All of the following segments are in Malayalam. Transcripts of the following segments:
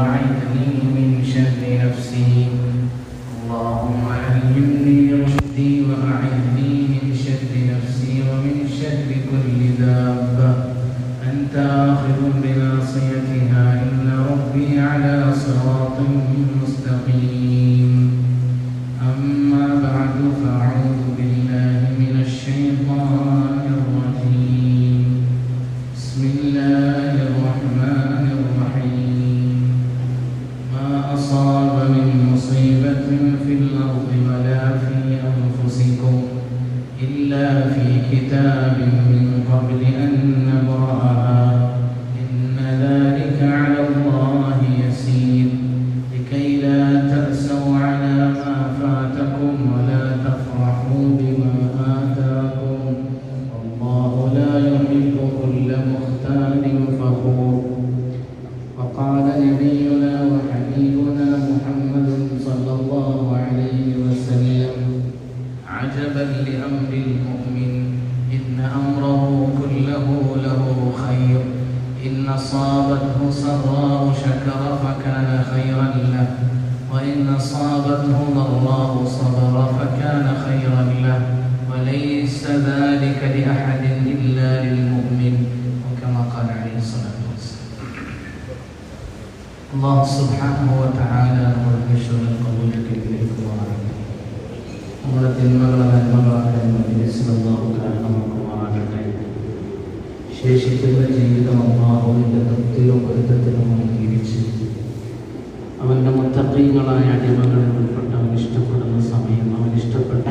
وأعذني من شر نفسي اللهم ألهمني رشدي وأعذني من شر نفسي ومن شر كل دابة أنت آخذ بناصيتها إن ربي على صراط مستقيم أما بعد فأعوذ بالله من الشيطان الرجيم بسم الله الرحمن الرحيم ما أصاب من مصيبة في الأرض ولا في أنفسكم إلا في كتاب من قبل أن نبرأها إن ذلك على الله يسير لكي لا تأسوا على ما فاتكم ولا تفرحوا بما آتاكم والله لا يحب كل مختال فخور. وقال نبينا وحبيبنا محمد صلى الله عليه وسلم عجبا لأمر المؤمن إن أمره كله له خير إن أصابته سراء شكر فكان خيرا له وإن أصابته ضراء صبر فكان خيرا له وليس ذلك لأحد إلا للمؤمن وكما قال عليه الصلاة والسلام. الله سبحانه وتعالى مرحشنا القبول كبيركم وعليكم നമ്മുടെ തിന്മകളെ നന്മകളാക്കാൻ മജ്‌ലിസിൽ അല്ലാഹു തആല നമുക്ക് മാറാകട്ടെ. ശേഷിക്കുന്ന ജീവിതം അല്ലാഹുവിൻ്റെ തൃപ്തിയിലും പൊരുത്തത്തിലും ജീവിച്ച് അവൻ്റെ മുത്തഖീങ്ങളായ അടിമകളിൽ ഉൾപ്പെട്ട് അവൻ ഇഷ്ടപ്പെടുന്ന സമയം അവൻ ഇഷ്ടപ്പെട്ട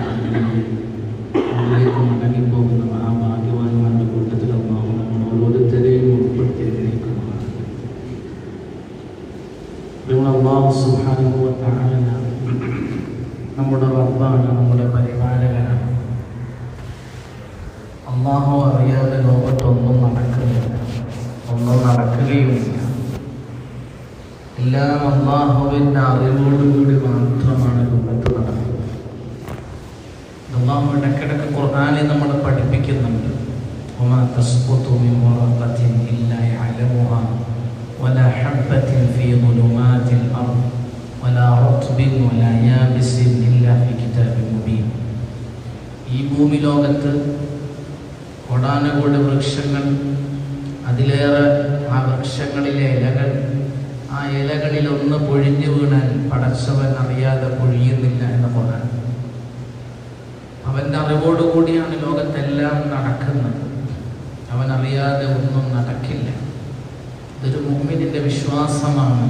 അതിലേക്ക് മടങ്ങിപ്പോകുന്ന മഹാഭാഗ്യവാന്മാരുടെ കൂട്ടത്തിൽ അല്ലാഹു നമ്മൾ ഓരോരുത്തരെയും ഉൾപ്പെടുത്തി അനുഗ്രഹിക്കുന്നതാണ്. അല്ലാഹു സുബ്ഹാനഹു വ തആല നമ്മുടെ റബ്ബാണ്, നമ്മുടെ പരിപാലകനാണ്. അല്ലാഹു അറിയാതെ ലോകത്തൊന്നും നടക്കുന്നില്ല, ഒന്നും നടക്കുകയുമില്ല. എല്ലാം അല്ലാഹുവിൻ്റെ അറിവോടുകൂടി മാത്രമാണ് ലോകത്ത് നടക്കുന്നത്. അല്ലാഹു ഇടയ്ക്കിടയ്ക്ക് ഖുർആനിൽ നമ്മളെ പഠിപ്പിക്കുന്നുണ്ട്. വമാ തസ്ഖുതു മിൻ വറഖത്തിൻ ഇല്ലാ യഅലമുഹാ വലാ ഹബ്ബത്തിൻ ഫീ ളുലുമാതിൽ അർദ് വലാ റത്ബിൻ വലാ യാബിസിൻ ഇല്ലാ ഫീ കിതാബിൻ മുബീൻ. ഈ ഭൂമി ലോകത്ത് കോടാനുകോടി വൃക്ഷങ്ങൾ, അതിലേറെ ആ വൃക്ഷങ്ങളിലെ ഇലകൾ, ആ ഇലകളിൽ ഒന്ന് പൊഴിഞ്ഞു വീണാൽ പടച്ചവൻ അറിയാതെ പൊഴിയുന്നില്ല എന്ന് ഖുർആൻ. അവൻ്റെ അറിവോടുകൂടിയാണ് ലോകത്തെല്ലാം നടക്കുന്നത്. അവൻ അറിയാതെ ഒന്നും നടക്കില്ല. ഇതൊരു മുഅ്മിനിന്റെ വിശ്വാസമാണ്,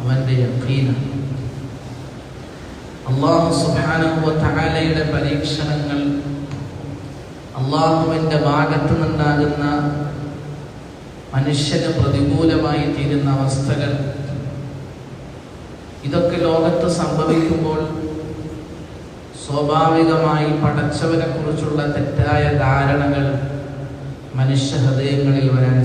അവൻ്റെ യഖീനാണ്. അല്ലാഹു സുബ്ഹാനഹു വ തആലയുടെ പരീക്ഷണങ്ങൾ, അല്ലാഹുവിൻ്റെ ഭാഗത്ത് നിന്നുണ്ടാകുന്ന മനുഷ്യന് പ്രതികൂലമായി തീരുന്ന അവസ്ഥകൾ, ഇതൊക്കെ ലോകത്ത് സംഭവിക്കുമ്പോൾ സ്വാഭാവികമായി പടച്ചവനെ കുറിച്ചുള്ള തെറ്റായ ധാരണകൾ മനുഷ്യ ഹൃദയങ്ങളിൽ വരാൻ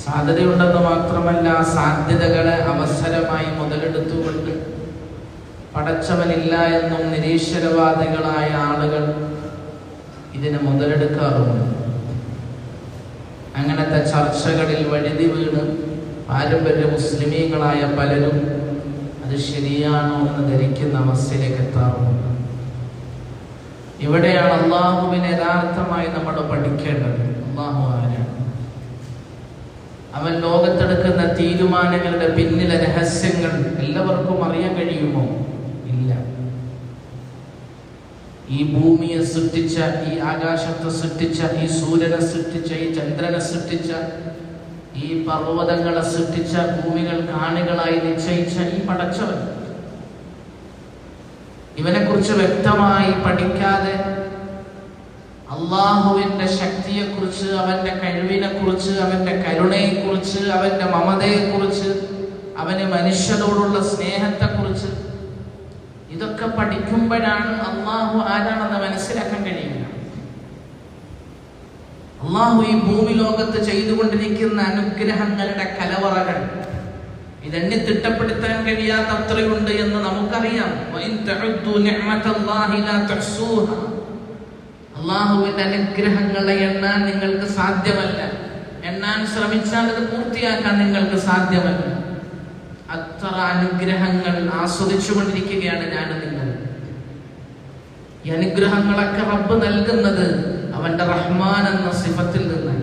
സാധ്യതയുണ്ടെന്ന് മാത്രമല്ല, സാധ്യതകളെ അവസരമായി മുതലെടുത്തുകൊണ്ട് പടച്ചവനില്ല എന്നും നിരീശ്വരവാദികളായ ആളുകൾ ഇതിനെ മുതലെടുക്കാറുണ്ട്. അങ്ങനത്തെ ചർച്ചകളിൽ വഴുതി വീണ് പാരമ്പര്യ മുസ്ലിമീങ്ങളായ പലരും അത് ശരിയാണോ എന്ന് ധരിക്കുന്ന അവസ്ഥയിലേക്ക് എത്താറുണ്ട്. ഇവിടെയാണ് അല്ലാഹുവിനെ യഥാർത്ഥമായി നമ്മൾ പഠിക്കേണ്ടത്. അല്ലാഹു ആരാണ്? അവൻ ലോകത്തെടുക്കുന്ന തീരുമാനങ്ങളുടെ പിന്നിലെ രഹസ്യങ്ങൾ എല്ലാവർക്കും അറിയാൻ കഴിയുമോ? ഇല്ല. ഈ ഭൂമിയെ സൃഷ്ടിച്ച, ഈ ആകാശത്തെ സൃഷ്ടിച്ച, ഈ സൂര്യനെ സൃഷ്ടിച്ച, ഈ ചന്ദ്രനെ സൃഷ്ടിച്ച, ഈ പർവ്വതങ്ങളെ സൃഷ്ടിച്ച, ഭൂമികൾ കാണികളായി നിശ്ചയിച്ച ഈ പടച്ചവൻ, ഇവനെക്കുറിച്ച് വ്യക്തമായി പഠിക്കാതെ അള്ളാഹുവിൻ്റെ ശക്തിയെക്കുറിച്ച്, അവൻ്റെ കഴിവിനെക്കുറിച്ച്, അവൻ്റെ കരുണയെക്കുറിച്ച്, അവൻ്റെ മമതയെക്കുറിച്ച്, അവന് മനുഷ്യരോടുള്ള സ്നേഹത്തെക്കുറിച്ച്, ഇതൊക്കെ പഠിക്കുമ്പോഴാണ് അള്ളാഹു ആരാണെന്ന് മനസ്സിലാക്കാൻ കഴിയുക. അള്ളാഹു ഈ ഭൂമി ലോകത്ത് ചെയ്തുകൊണ്ടിരിക്കുന്ന അനുഗ്രഹങ്ങളുടെ കലവറകൾ ഇതെണ്ണി തിട്ടപ്പെടുത്താൻ കഴിയാത്ത അത്രയുണ്ട് എന്ന് നമുക്കറിയാം. അള്ളാഹുവിന്റെ അനുഗ്രഹങ്ങളെ എണ്ണാൻ നിങ്ങൾക്ക് സാധ്യമല്ല. എണ്ണാൻ ശ്രമിച്ചാൽ അത് പൂർത്തിയാക്കാൻ നിങ്ങൾക്ക് സാധ്യമല്ല. അത്ര അനുഗ്രഹങ്ങൾ ആസ്വദിച്ചുകൊണ്ടിരിക്കുകയാണ് ഞാനും നിങ്ങൾ. ഈ അനുഗ്രഹങ്ങളൊക്കെ റബ്ബ് നൽകുന്നത് അവന്റെ റഹ്മാൻ എന്ന സിഫത്തിൽ നിന്ന്.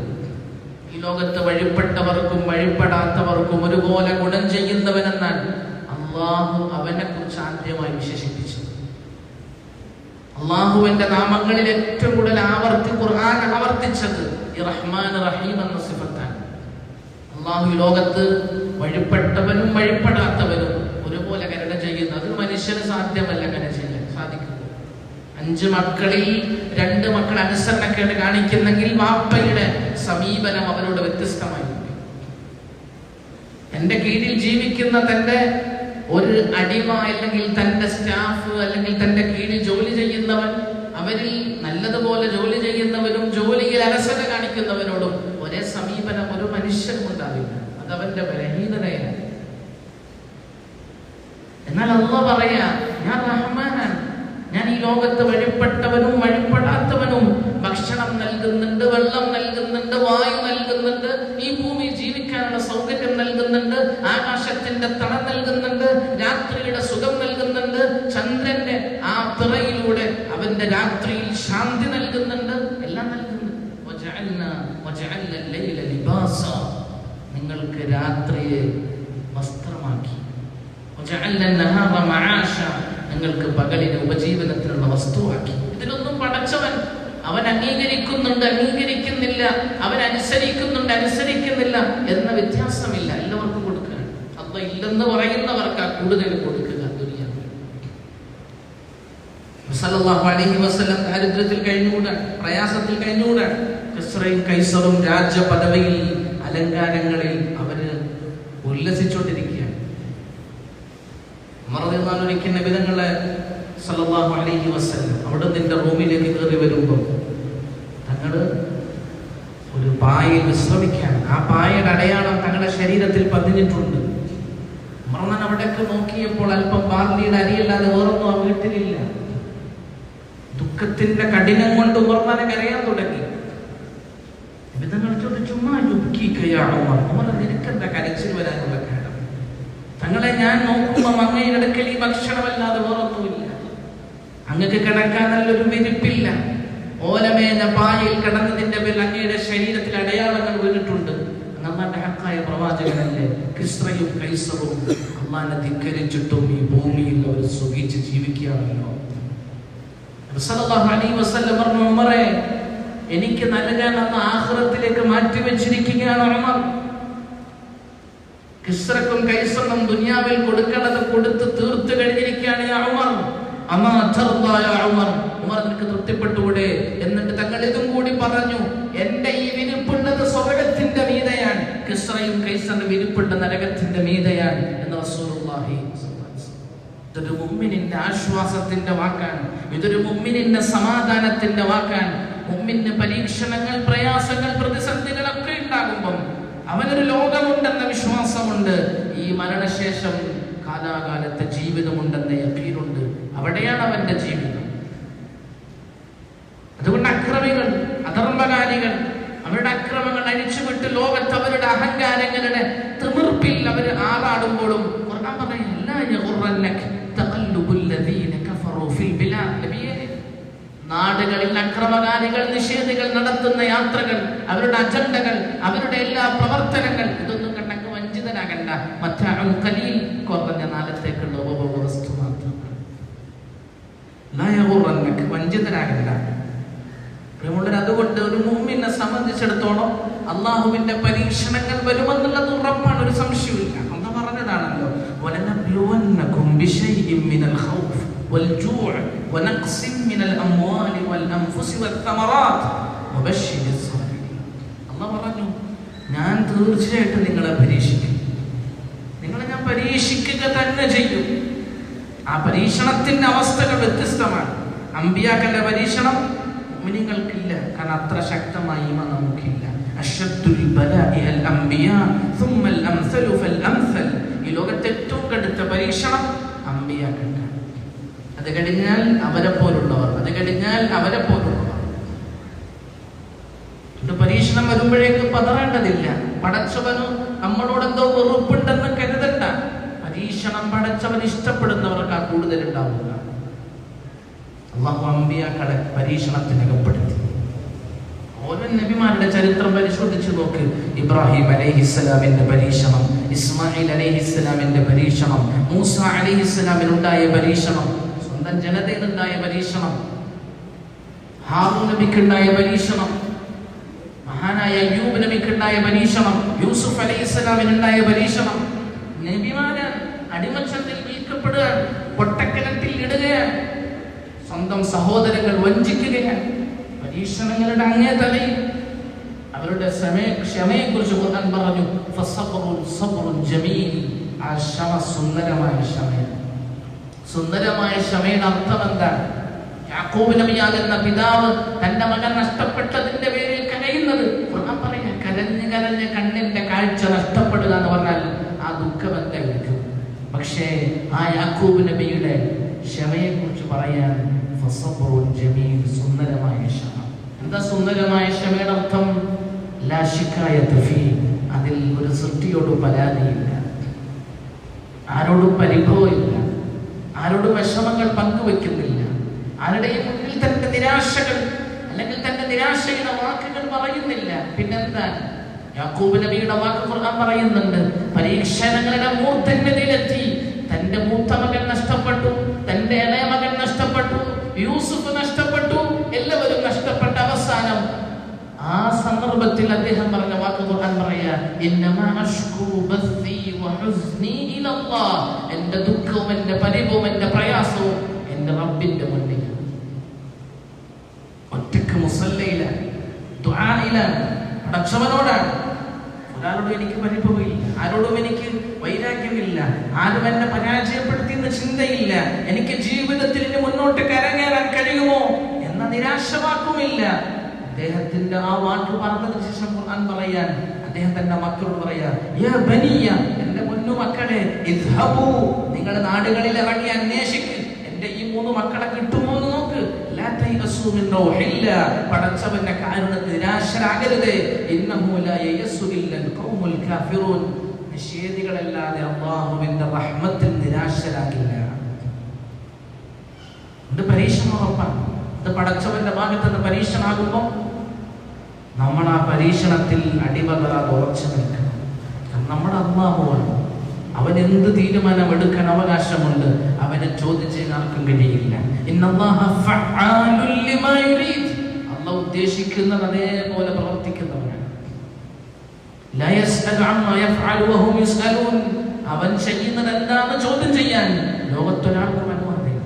ഈ ലോകത്ത് വഴിപ്പെട്ടവർക്കും വഴിപ്പെടാത്തവർക്കും ഒരുപോലെ ഗുണം ചെയ്യുന്നവനെന്നാൽ അള്ളാഹു അവനെ കുറിച്ച് ആദ്യമായി വിശേഷിപ്പിച്ചു. അള്ളാഹുവിന്റെ നാമങ്ങളിൽ ഏറ്റവും കൂടുതൽ ഖുർആൻ ആവർത്തിച്ചത് ഈ റഹ്മാൻ റഹീം എന്ന സിഫത്താണ്. അള്ളാഹു ഈ ലോകത്ത് വഴിപ്പെട്ടവനും വഴിപ്പെടാത്തവനും ഒരുപോലെ കരുണ ചെയ്യുന്നു. അത് മനുഷ്യന് സാധ്യമല്ല, കരുണ ചെയ്യാൻ സാധിക്കും. 5 മക്കളിൽ 2 മക്കൾ അനുസരണക്കേട് കാണിക്കുന്നെങ്കിൽ വാപ്പയുടെ സമീപനം അവരോട് വ്യത്യസ്തമായി. എന്റെ കീഴിൽ ജീവിക്കുന്ന തന്റെ ഒരു അടിമ അല്ലെങ്കിൽ തന്റെ സ്റ്റാഫ് അല്ലെങ്കിൽ തന്റെ കീഴിൽ ജോലി ചെയ്യുന്നവൻ, അവരിൽ നല്ലതുപോലെ ജോലി ചെയ്യുന്നവരും ജോലിയിൽ അലസത കാണിക്കുന്നവരോടും ഒരേ സമീപനം ഒരു മനുഷ്യനും ഉണ്ടാവില്ല. അത് അവന്റെ ബലഹീനതയാണ്. എന്നാൽ അല്ലാഹു പറയാ, ഞാൻ റഹ്മാനാണ്, ഞാൻ ഈ ലോകത്ത് വഴിപ്പെട്ടവനും വഴിപ്പെടാത്തവനും ഭക്ഷണം നൽകുന്നുണ്ട്, വെള്ളം നൽകുന്നുണ്ട്, വായു നൽകുന്നുണ്ട്, ഈ ഭൂമിയിൽ ജീവിക്കാനുള്ള സൗകര്യം നൽകുന്നുണ്ട്, ആകാശത്തിന്റെ തണൽ നൽകുന്നുണ്ട്, രാത്രിയുടെ സുഖം നൽകുന്നുണ്ട്, ചന്ദ്രന്റെ ആ പിറയിലൂടെ അവന്റെ രാത്രിയിൽ ശാന്തി നൽകുന്നുണ്ട്, എല്ലാം നൽകുന്നുണ്ട്. നിങ്ങൾക്ക് രാത്രിയെ വസ്ത്രമാക്കി, നിങ്ങൾക്ക് പകലിനെ ഉപജീവനത്തിനുള്ള വസ്തുവാക്കി. ഇതിലൊന്നും പടച്ചവൻ അവൻ അംഗീകരിക്കുന്നുണ്ട്, അംഗീകരിക്കുന്നില്ല, അവൻ അനുസരിക്കുന്നുണ്ട്, അനുസരിക്കുന്നില്ല എന്ന വ്യത്യാസമില്ല. എല്ലാവർക്കും കൊടുക്കുക. അല്ലാഹു ഇല്ലെന്ന് പറയുന്നവർക്ക് കൂടുതൽ കൊടുക്കുക. സല്ലല്ലാഹു അലൈഹി വസല്ലം ദാരിദ്ര്യത്തിൽ കഴിഞ്ഞുകൂടാൻ, പ്രയാസത്തിൽ കഴിഞ്ഞുകൂടാൻ. കിസ്റയും കൈസറും രാജ്യ പദവിയിൽ അലങ്കാരങ്ങളിൽ അവര് ഉല്ലസിച്ചുകൊണ്ടിരിക്കുകയാണ്. ഒരിക്കൽ നബിതങ്ങളെ സല്ലല്ലാഹു അലൈഹി വസല്ലം അവിടെ നിന്റെ റൂമിലേക്ക് കയറി വരുമ്പോൾ തങ്ങള് ഒരു പായയിൽ വിശ്രമിക്കാൻ, ആ പായയുടെ അടയാളം തങ്ങളുടെ ശരീരത്തിൽ പതിഞ്ഞിട്ടുണ്ട്. ഉമർ അവിടേക്ക് നോക്കിയപ്പോൾ അല്പം ബാർലിയുടെ അരിയല്ലാതെ വേറൊന്നും ആ വീട്ടിലില്ല. ദുഃഖത്തിന്റെ കഠിനം കൊണ്ട് ഉമർ കരയാൻ തുടങ്ങി. നബിതങ്ങൾ ചോദിച്ചു, നിനക്കെന്താ കരച്ചിൽ വരാനുള്ള കാരണം? തങ്ങളെ ഞാൻ നോക്കുമ്പോൾ അങ്ങയുടെ അടുക്കൽ ഈ ഭക്ഷണമല്ലാതെ വേറൊന്നുമില്ല. അങ്ങക്ക് കിടക്കാൻ നല്ലൊരു വിരിപ്പില്ല. ഓലമേഞ്ഞ പായയിൽ കിടന്നതിന്റെ പേരിൽ അങ്ങയുടെ ശരീരത്തിൽ അടയാളങ്ങൾ വീണിട്ടുണ്ട്. അള്ളാന്റെ ഹക്കായ പ്രവാചകനല്ലേ. കിസ്റയും കൈസറും അള്ളാനെ ധിക്കരിച്ചിട്ടും ഈ ഭൂമിയിൽ അവർ സുഖിച്ച് ജീവിക്കുകയാണല്ലോ. സല്ലല്ലാഹു അലൈഹി വസല്ലം പറഞ്ഞു, ഉമറേ, എനിക്ക് നൽകാൻ അന്ന് ആഖിറത്തിലേക്ക് മാറ്റിവെച്ചിരിക്കുകയാണ് ഉമർ. കിസ്റക്കും കൈസറും ദുനിയാവിൽ കൊടുക്കേണ്ടത് കൊടുത്ത് തീർത്തു കഴിഞ്ഞിരിക്കുകയാണ് യാ ഉമർ. അമാ തർദാ യാ ഉമർ, ഉമർ നിനക്ക് തൃപ്തിപ്പെട്ടുകൂടെ? എന്നിട്ട് തങ്ങൾ ഇതും കൂടി പറഞ്ഞു, എന്റെ ഈ വിരിപ്പുള്ളത് സ്വർഗ്ഗത്തിന്റെ മീതെയാണ്, കിസ്റയും കൈസറും വിരിപ്പുണ്ട് നരകത്തിന്റെ മീതെയാണ് എന്ന് റസൂലുള്ളാഹി സ്വല്ലല്ലാഹു അലൈഹി വസല്ലം. ഇതൊരു മുഅ്മിനിന്റെ ആശ്വാസത്തിന്റെ വാക്കാണ്. ഇതൊരു മുഅ്മിനിന്റെ സമാധാനത്തിന്റെ വാക്കാണ്. മുഅ്മിന് പരീക്ഷണങ്ങൾ, പ്രയാസങ്ങൾ, പ്രതിസന്ധികളൊക്കെ ഉണ്ടാകുമ്പോൾ അവനൊരു ലോകമുണ്ടെന്ന വിശ്വാസമുണ്ട്. ഈ മരണശേഷം കാലാകാലത്തെ ജീവിതമുണ്ടെന്ന യഖീനുണ്ട്. അവിടെയാണ് അവന്റെ ജീവിതം. അതുകൊണ്ട് അക്രമികൾ, അധർമ്മകാരികൾ അവരുടെ അക്രമങ്ങൾ അഴിച്ചുവിട്ട് ലോകത്ത് അവരുടെ അഹങ്കാരങ്ങളുടെ തിമിർപ്പിൽ അവർ ആറാടുമ്പോഴും ഖുർആൻ പറയുന്നു, നാടുകളിൽ അക്രമകാരികൾ, നിഷേധികൾ നടത്തുന്ന യാത്രകൾ, അവരുടെ അജണ്ടകൾ, അവരുടെ എല്ലാ പ്രവർത്തനങ്ങൾ, ഇതൊന്നും കണ്ടങ്ങ് വഞ്ചിതനാകണ്ട. മത്താഉൻ ഖലീൽ, കുറഞ്ഞ നാളത്തേക്കുള്ള ഉപഭോഗ വസ്തു മാത്രമാണ്. വഞ്ചിതനാകണ്ട. അതുകൊണ്ട് ഒരു മുഅ്മിനെ സംബന്ധിച്ചിടത്തോളം അള്ളാഹുവിന്റെ പരീക്ഷണങ്ങൾ വരുമെന്നുള്ളത് ഉറപ്പാണ്, ഒരു സംശയമില്ല. അല്ലാഹു പറഞ്ഞതാണല്ലോ, വലനബ്ലുവന്നകും ബിശൈഇൻ മിനൽ ഖൗഫ് والجوع ونقص من الأموال والأنفس والثمرات وبشر الصابرين. അല്ലാഹു പറഞ്ഞു, ഞാൻ തീർച്ചയായിട്ടും നിങ്ങളെ പരീക്ഷിക്കും. നിങ്ങളെ ഞാൻ പരീക്ഷിക്കുക തന്നെ ചെയ്യും. ആ പരീക്ഷണത്തിന്റെ അവസ്ഥകൾ വ്യത്യസ്തമാണ്. അമ്പിയാക്കളുടെ പരീക്ഷണം മുഅ്മിനീങ്ങൾക്കില്ല, കാരണം അത്ര ശക്തമായ ഈമാൻ നമുക്കില്ല. അശദ്ദുൽ ബലാഇ അൽ അംബിയാ ثم الامثل فالامثل. ഈ ലോകത്തെ ഏറ്റവും കടുത്ത പരീക്ഷണം അമ്പിയാക്കൾക്കാണ്. അത് കഴിഞ്ഞാൽ അവരെ പോലുള്ളവർ, അത് കഴിഞ്ഞാൽ അവരെ പോലുള്ളവർ. പരീക്ഷ പരീക്ഷണം വരുമ്പോഴേക്ക് പതറേണ്ടതില്ല. പടച്ചവന് നമ്മളോട് എന്തോ വെറുപ്പുണ്ടെന്ന് കരുതണ്ട. പരീക്ഷണം പടച്ചവൻ ഇഷ്ടപ്പെടുന്നവർക്ക് ആ കൂടുതൽ ഉണ്ടാവുക. അല്ലാഹു അമ്പിയാക്കളെ പരീക്ഷണത്തിനകപ്പെടുത്തി. ഓരോ നബിമാരുടെ ചരിത്രം പരിശോധിച്ചു നോക്ക്. ഇബ്രാഹിം അലൈഹിസ്സലാമിന്റെ പരീക്ഷണം, ഇസ്മായിൽ അലൈഹിസ്സലാമിന്റെ പരീക്ഷണം, മൂസ അലൈഹിസ്സലാമിനുണ്ടായ പരീക്ഷണം, സ്വന്തം ജനതയിലുണ്ടായ പരീക്ഷണം, ഹാറൂൻ നബിക്കുണ്ടായ പരീക്ഷണം, മഹാനായ അയ്യൂബ് നബിക്കുണ്ടായ പരീക്ഷണം, യൂസുഫ് അലൈഹിസ്സലാമിനുണ്ടായ പരീക്ഷണം. നബിമാര് അടിമച്ചത്തിൽ വീഴ്ത്തപ്പെടുകയാണ്, പൊട്ടക്കിണറ്റിൽ ഇടുകയാണ്, സ്വന്തം സഹോദരങ്ങൾ വഞ്ചിക്കുകയാണ്. പരീക്ഷണങ്ങളുടെ അങ്ങേ തലയിൽ അവരുടെ ക്ഷമയെ കുറിച്ച് ഖുർആൻ പറഞ്ഞു, ഫസബ്റുൻ സബ്റുൻ ജമീൽ. ആ ക്ഷമ സുന്ദരമായ ക്ഷമയാണ്. സുന്ദരമായ ക്ഷമയുടെ അർത്ഥം എന്താണ്? യാക്കൂബ് നബിയാകുന്ന പിതാവ് തന്റെ മകൻ നഷ്ടപ്പെട്ടതിന്റെ പേരിൽ കരയുന്നത്. ഖുർആൻ പറയാ, കരഞ്ഞ് കരഞ്ഞ് കണ്ണിന്റെ കാഴ്ച നഷ്ടപ്പെടുക എന്ന് പറഞ്ഞാൽ ആ ദുഃഖം എന്തായിരിക്കും? പക്ഷേ ആ യാക്കൂബ് നബിയുടെ ക്ഷമയെ കുറിച്ച് പറയാൻ ഫസബ്റുൻ ജമീൽ, സുന്ദരമായ ക്ഷമ. എന്താ സുന്ദരമായ ക്ഷമയുടെ അർത്ഥം? ലാ ശികായത ഫീ, അതിൽ ഒരു സൃഷ്ടിയോടും പരാതിയില്ല, ആരോടും പരിഭവമില്ല, ആരോടും വിഷമങ്ങൾ പങ്കുവെക്കുന്നില്ല, ആരുടെയും മുന്നിൽ തന്റെ നിരാശകൾ അല്ലെങ്കിൽ തന്റെ നിരാശയുടെ വാക്കുകൾ പറയുന്നില്ല. പിന്നെന്താ? യാക്കൂബ് നബിയുടെ വാക്ക് ഖുർആൻ പറയുന്നുണ്ട്, പരീക്ഷണങ്ങളുടെ മൂർധന്യതയിലെത്തി. തന്റെ മൂത്ത മകൻ നഷ്ടപ്പെട്ടു, തന്റെ ഇളയ മകൻ നഷ്ടപ്പെട്ടു, യൂസുഫ് നഷ്ടപ്പെട്ടു, എല്ലാവരും നഷ്ടപ്പെട്ട അവസാനം ആ സന്ദർഭത്തിൽ അദ്ദേഹം പറഞ്ഞ വാക്ക് ഖുർആൻ പറയാ, ഇന്നമാ അഷ്കൂ ബസ്സീ വഹുസ്നീ ഇലല്ലാഹ്. എന്റെ ദുഃഖവും എന്റെ പരിഭവവും എന്റെ പ്രയാസവും എന്റെ റബ്ബിന്റെ മുന്നിൽ. ഒറ്റക്ക് മുസല്ലയിലാണ്, ദുആയിലാണ്, പടച്ചവനോടാണ്. ഒരാളോടും എനിക്ക് പരിഭവമില്ല, ആരോടും എനിക്ക് വൈരാഗ്യമില്ല, ആരും എന്നെ പരാജയപ്പെടുത്തിയെന്ന് ചിന്തയില്ല, എനിക്ക് ജീവിതത്തിൽ ഇനി മുന്നോട്ട് കരകയറാൻ കഴിയുമോ എന്ന നിരാശവാക്കുമില്ല. അദ്ദേഹത്തിന്റെ ആ വാക്ക് പറഞ്ഞതിന് ശേഷം ഖുർആൻ പറയാൻ, അദ്ദേഹം തന്റെ മക്കളോട് പറയാ, യാ ബനിയ, എന്റെ പൊന്നു മക്കളെ, ഇദ്ഹബൂ, നിങ്ങളുടെ നാടുകളിൽ ഇറങ്ങി അന്വേഷിക്ക്, എന്റെ ഈ 3 മക്കളെ കിട്ടുമോ എന്ന് നോക്ക്. ലാ തൈഅസൂ മിൻ റൗഹില്ലാ, പടച്ചവന്റെ കാരുണ്യത്തിൽ നിരാശരാകരുത്. ഇന്നഹു ലാ യയസ്സു ഇല്ലൽ ഖൗമുൽ കാഫിറൂൻ, നിഷേധികളല്ലാതെ അല്ലാഹുവിന്റെ റഹ്മത്തിൽ നിരാശരാകില്ല. ഇത് പരീക്ഷണം ഉറപ്പാണ്. ഇത് പടച്ചവന്റെ ഭാഗത്ത് നിന്ന് പരീക്ഷണമാകുമ്പോൾ നമ്മൾ ആ പരീക്ഷണത്തിൽ അടിപതറാതെ ഉറച്ചു നിൽക്കണം. നമ്മുടെ അല്ലാഹുവാണ്, അവൻ എന്ത് തീരുമാനം എടുക്കാൻ അവകാശമുണ്ട്, അവനെ ചോദ്യം ചെയ്യാൻ ആർക്കും കഴിയില്ല. ഇന്നല്ലാഹ ഫഅാലുൽ ലിമാ യുരീദ്, അല്ലാഹു ഉദ്ദേശിക്കുന്നത് അതേപോലെ പ്രവർത്തിക്കുന്നവനാണ്. ലാ യസ്അലു അമ്മാ യഫ്അലു വഹും യുസ്അലൂൻ, അവൻ ചെയ്യുന്നത് എന്താണെന്ന് ചോദ്യം ചെയ്യാൻ ലോകത്തൊരാൾക്കും അനുവാദമില്ല.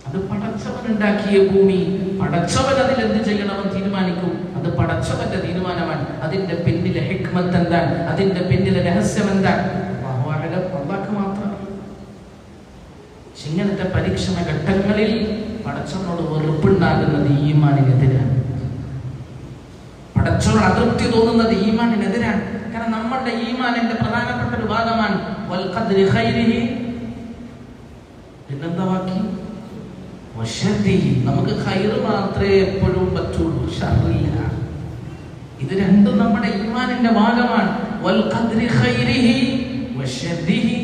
അത് പടച്ചവൻ ഉണ്ടാക്കിയ ഭൂമി, പടച്ചവൻ അതിൽ എന്ത് ചെയ്യണമെന്ന് തീരുമാനിക്കും. അത് പടച്ചവന്റെ തീരുമാനമാണ്. അതിന്റെ പിന്നിലെ ഹിക്മത്ത് എന്താണ്, അതിന്റെ പിന്നിലെ രഹസ്യം എന്താണ്, അല്ലാഹു മാത്രം. ഇങ്ങനത്തെ പരീക്ഷണ ഘട്ടങ്ങളിൽ പടച്ചവനോട് വെറുപ്പുണ്ടാകുന്നത് ഈമാനിനെതിരാണ്. പടച്ചവനോട് അതൃപ്തി തോന്നുന്നത് ഈമാനിനെതിരാണ്. കാരണം നമ്മളുടെ ഈമാനിന്റെ പ്രധാനപ്പെട്ട ഒരു ഭാഗമാണ് വൽ ഖദ്രി ഖൈരിഹി, പിന്നെന്താ ബാക്കി? നമുക്ക് ഖൈർ മാത്രമേ എപ്പോഴും പറ്റുള്ളൂ, ഷർറില്ല. ഇത് രണ്ടും നമ്മുടെ ഈമാനിന്റെ ഭാഗമാണ്. വൽ ഖദ്രി ഖൈരിഹി വശർരിഹി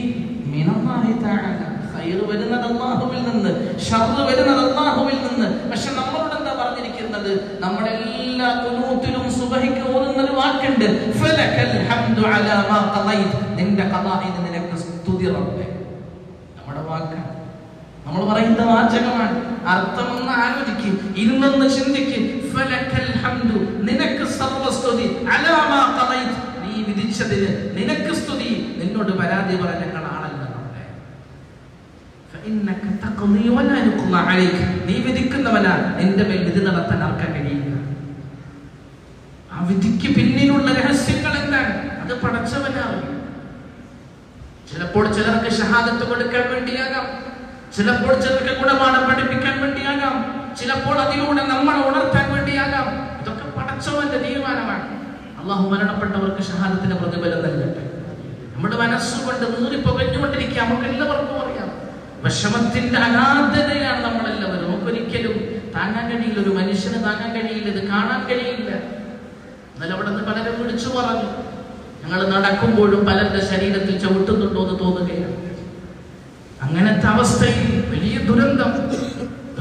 മിനല്ലാഹി തആല, ഖൈർ വരുന്നത് അല്ലാഹുവിൽ നിന്ന്, ഷർറ് വരുന്നത് അല്ലാഹുവിൽ നിന്ന്. പക്ഷെ നമ്മളോട് എന്താ പറഞ്ഞിരിക്കുന്നത്? നമ്മുടെ എല്ലാ ഖുനൂത്തിലും സുബ്ഹിക്ക് ഓതുന്ന ഒരു വാക്കുണ്ട്, ഫലകൽ ഹംദു അലാ മാ ഖദൈത്, നിന്റെ ഖദാഇന് നിനക്ക് സ്തുതി റബ്ബേ. നമ്മുടെ വാക്കാണ്, നമ്മൾ പറയുന്ന വാചകമാണ്. അർത്ഥമൊന്ന് ആലോചിക്കും, ഇരുന്നൊന്ന് ചിന്തിക്കും. ഫലകൽ ഹംദു, നിനക്ക് സർവസ്തുതി, അലാ മാ ഖദൈത്, നീ വിധിച്ചതിന് നിനക്ക് സ്തുതി. നിന്നോട് പരാതി പറഞ്ഞ ആളല്ല നമ്മളെ. ഫഇന്നക തഖ്ദി വലാ യുഖ്ളാ അലൈക, നീ വിധിക്കുന്നവനാ, നിന്റെ മേൽ വിധി നടത്താൻ ആർക്കും കഴിയില്ല. ആ വിധിക്ക് പിന്നിലുള്ള രഹസ്യങ്ങൾ എന്താണ്? അത് പടച്ചവനാണ്. ചിലപ്പോൾ ചിലർക്ക് ഷഹാദത്ത് കൊടുക്കാൻ വേണ്ടിയാകാം, ചിലപ്പോൾ ചിലർക്ക് ഗുണപാഠം പഠിപ്പിക്കാൻ വേണ്ടിയാകാം, ചിലപ്പോൾ അതിലൂടെ നമ്മളെ ഉണർത്താൻ വേണ്ടിയാകാം. ഇതൊക്കെ പടച്ചവന്റെ തീരുമാനമാണ്. അല്ലാഹു മരണപ്പെട്ടവർക്ക് ഷഹാദത്തിന്റെ പ്രതിഫലം നൽകട്ടെ. നമ്മുടെ മനസ്സുകൊണ്ട് നീറിപ്പകഞ്ഞുകൊണ്ടിരിക്കുക, നമുക്ക് എല്ലാവർക്കും അറിയാം. വിഷമത്തിന്റെ അനാഥതയാണ് നമ്മളെല്ലാവരും. നമുക്കൊരിക്കലും താങ്ങാൻ കഴിയില്ല, ഒരു മനുഷ്യന് താങ്ങാൻ കഴിയില്ല, ഇത് കാണാൻ കഴിയില്ല. എന്നാലും അവിടെ നിന്ന് പലരും വിളിച്ചു പറഞ്ഞു, ഞങ്ങൾ നടക്കുമ്പോഴും പലരുടെ ശരീരത്തിൽ ചവിട്ടുന്നുണ്ടോ എന്ന് തോന്നുകയാണ്. അങ്ങനത്തെ അവസ്ഥയിൽ വലിയ ദുരന്തം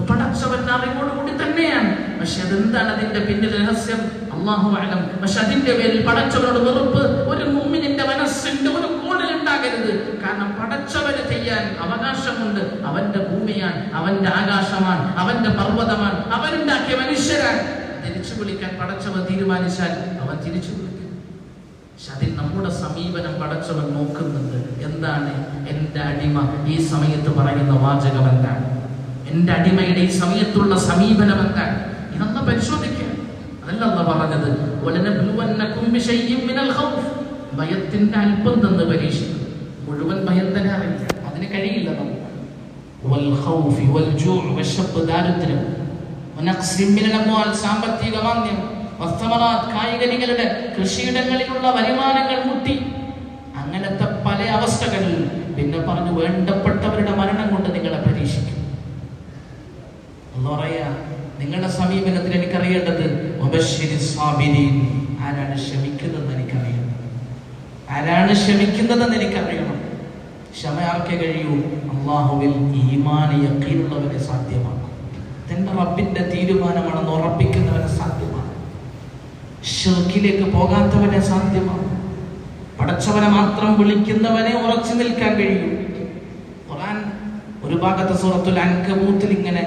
പടച്ചവന്റെ അറിവോടുകൂടി തന്നെയാണ്. പക്ഷെ അതെന്താണ് അതിന്റെ പിന്നിൽ രഹസ്യം? അല്ലാഹു അഅലം. പക്ഷെ അതിന്റെ പേരിൽ പടച്ചവനോട് വെറുപ്പ് ഒരു മുഅ്മിനിന്റെ മനസ്സിന്റെ ഒരു കോണിൽ ഉണ്ടാകരുത്. കാരണം പടച്ചവന് ചെയ്യാൻ അവകാശമുണ്ട്. അവന്റെ ഭൂമിയാണ്, അവന്റെ ആകാശമാണ്, അവന്റെ പർവ്വതമാണ്, അവനുണ്ടാക്കിയ മനുഷ്യരാണ്. തിരിച്ചു വിളിക്കാൻ പടച്ചവൻ തീരുമാനിച്ചാൽ അവൻ തിരിച്ചു വിളിക്കും. പക്ഷെ അതിൽ നമ്മുടെ സമീപനം പടച്ചവൻ നോക്കുന്നുണ്ട്. എന്താണ് എന്റെ അടിമ ഈ സമയത്ത് പറയുന്ന വാചകം? എന്താണ് എന്റെ അടിമയുടെ ഈ സമയത്തുള്ള സമീപനം? എന്താണ് ഇതൊന്ന് പരിശോധിക്കുക. അതല്ല അല്ലാഹു പറഞ്ഞത്, വലനബ്ലുവന്നകും ബിശൈഇൻ മിനൽ ഖൗഫ്, ഭയത്തിന്റെ അല്പം തന്ന് പരീക്ഷിക്കും. മുഴുവൻ ഭയം തന്നെ അറിയില്ല, അതിന് കഴിയില്ല നമുക്ക്. വൽ ഖൗഫി വൽ ജൂഅ് വശബ്ബ്, ദാരിദ്ര്യം, വനഖ്സിൻ മിനൽ അംവാൽ, സാമ്പത്തിക മാന്ദ്യം, വസ്തമറാത്ത്, കായികനികളുടെ കൃഷിയിടങ്ങളിലുള്ള വരുമാനങ്ങൾ മുട്ടി, അങ്ങനത്തെ പല അവസ്ഥകളിൽ. പിന്നെ പറഞ്ഞു വേണ്ടപ്പെട്ടവരുടെ മരണം കൊണ്ട് നിങ്ങളെ പരീക്ഷിക്കും. പറയാ നിങ്ങളുടെ സമീപനത്തിൽ എനിക്കറിയേണ്ടത് ആരാണ് ക്ഷമിക്കുന്നതെന്ന് എനിക്കറിയണം. ആരാണ് ക്ഷമിക്കുന്നതെന്ന് എനിക്കറിയണം. ക്ഷമ ആർക്കേ കഴിയൂ? അല്ലാഹുവിൽ ഈമാൻ യഖീനുള്ളവനെ സാധ്യമാക്കും. തന്റെ റബ്ബിന്റെ തീരുമാനമാണെന്ന് ഉറപ്പിക്കുന്നവനെ സാധ്യമാണ്. ശിർക്കിലേക്ക് പോകാത്തവനെ സാധ്യമാണ്. പടച്ചവനെ മാത്രം വിളിക്കുന്നവനെ ഉറച്ചു നിൽക്കാൻ കഴിയും. ഖുർആൻ ഒരു ഭാഗത്ത് സൂറത്തുൽ അൻകബൂത്തിൽ ഇങ്ങനെ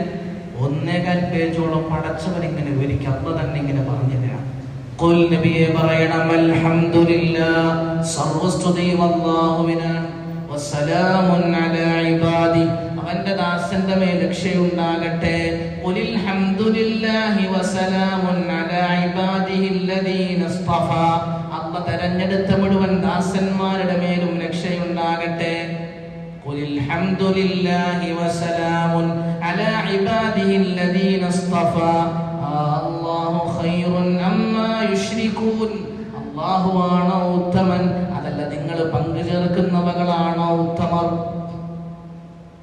1.25 പേജോളം പടച്ചവൻ ഇങ്ങനെ വിവരിക്കുക. അല്ലാഹു തന്നെ ഇങ്ങനെ പറഞ്ഞുതരാം. ഖുൽ നബിയെ പറയണം, അൽഹംദുലില്ലാഹ്, സർവസ്തുതി അല്ലാഹുവിനാണ്, വസ്സലാമുൻ അലാ ഇബാദി, അവന്റെ ദാസന്റെ മേൽ രക്ഷയുണ്ടാകട്ടെ. ഖുലിൽ ഹംദുലില്ലാഹി വസ്സലാമുൻ അലാ ഇബാദിഹില്ലദീന ഇസ്തഫാ, അല്ലാഹു തെരഞ്ഞെടുത്ത മുഴുവൻ ദാസന്മാരുടെ മേലും രക്ഷയുണ്ടാകട്ടെ. ഖുലിൽ ഹംദുലില്ലാഹി വസ്സലാമുൻ അലാ ഇബാദിഹില്ലദീന ഇസ്തഫാ, അല്ലാഹു ഖൈറുൻ അമ്മാ യുശ്രികൂൻ, അല്ലാഹുവാണോ ഉത്തമൻ, അതല്ല നിങ്ങൾ പങ്കു ചേർക്കുന്നവകളാണോ ഉത്തമർ.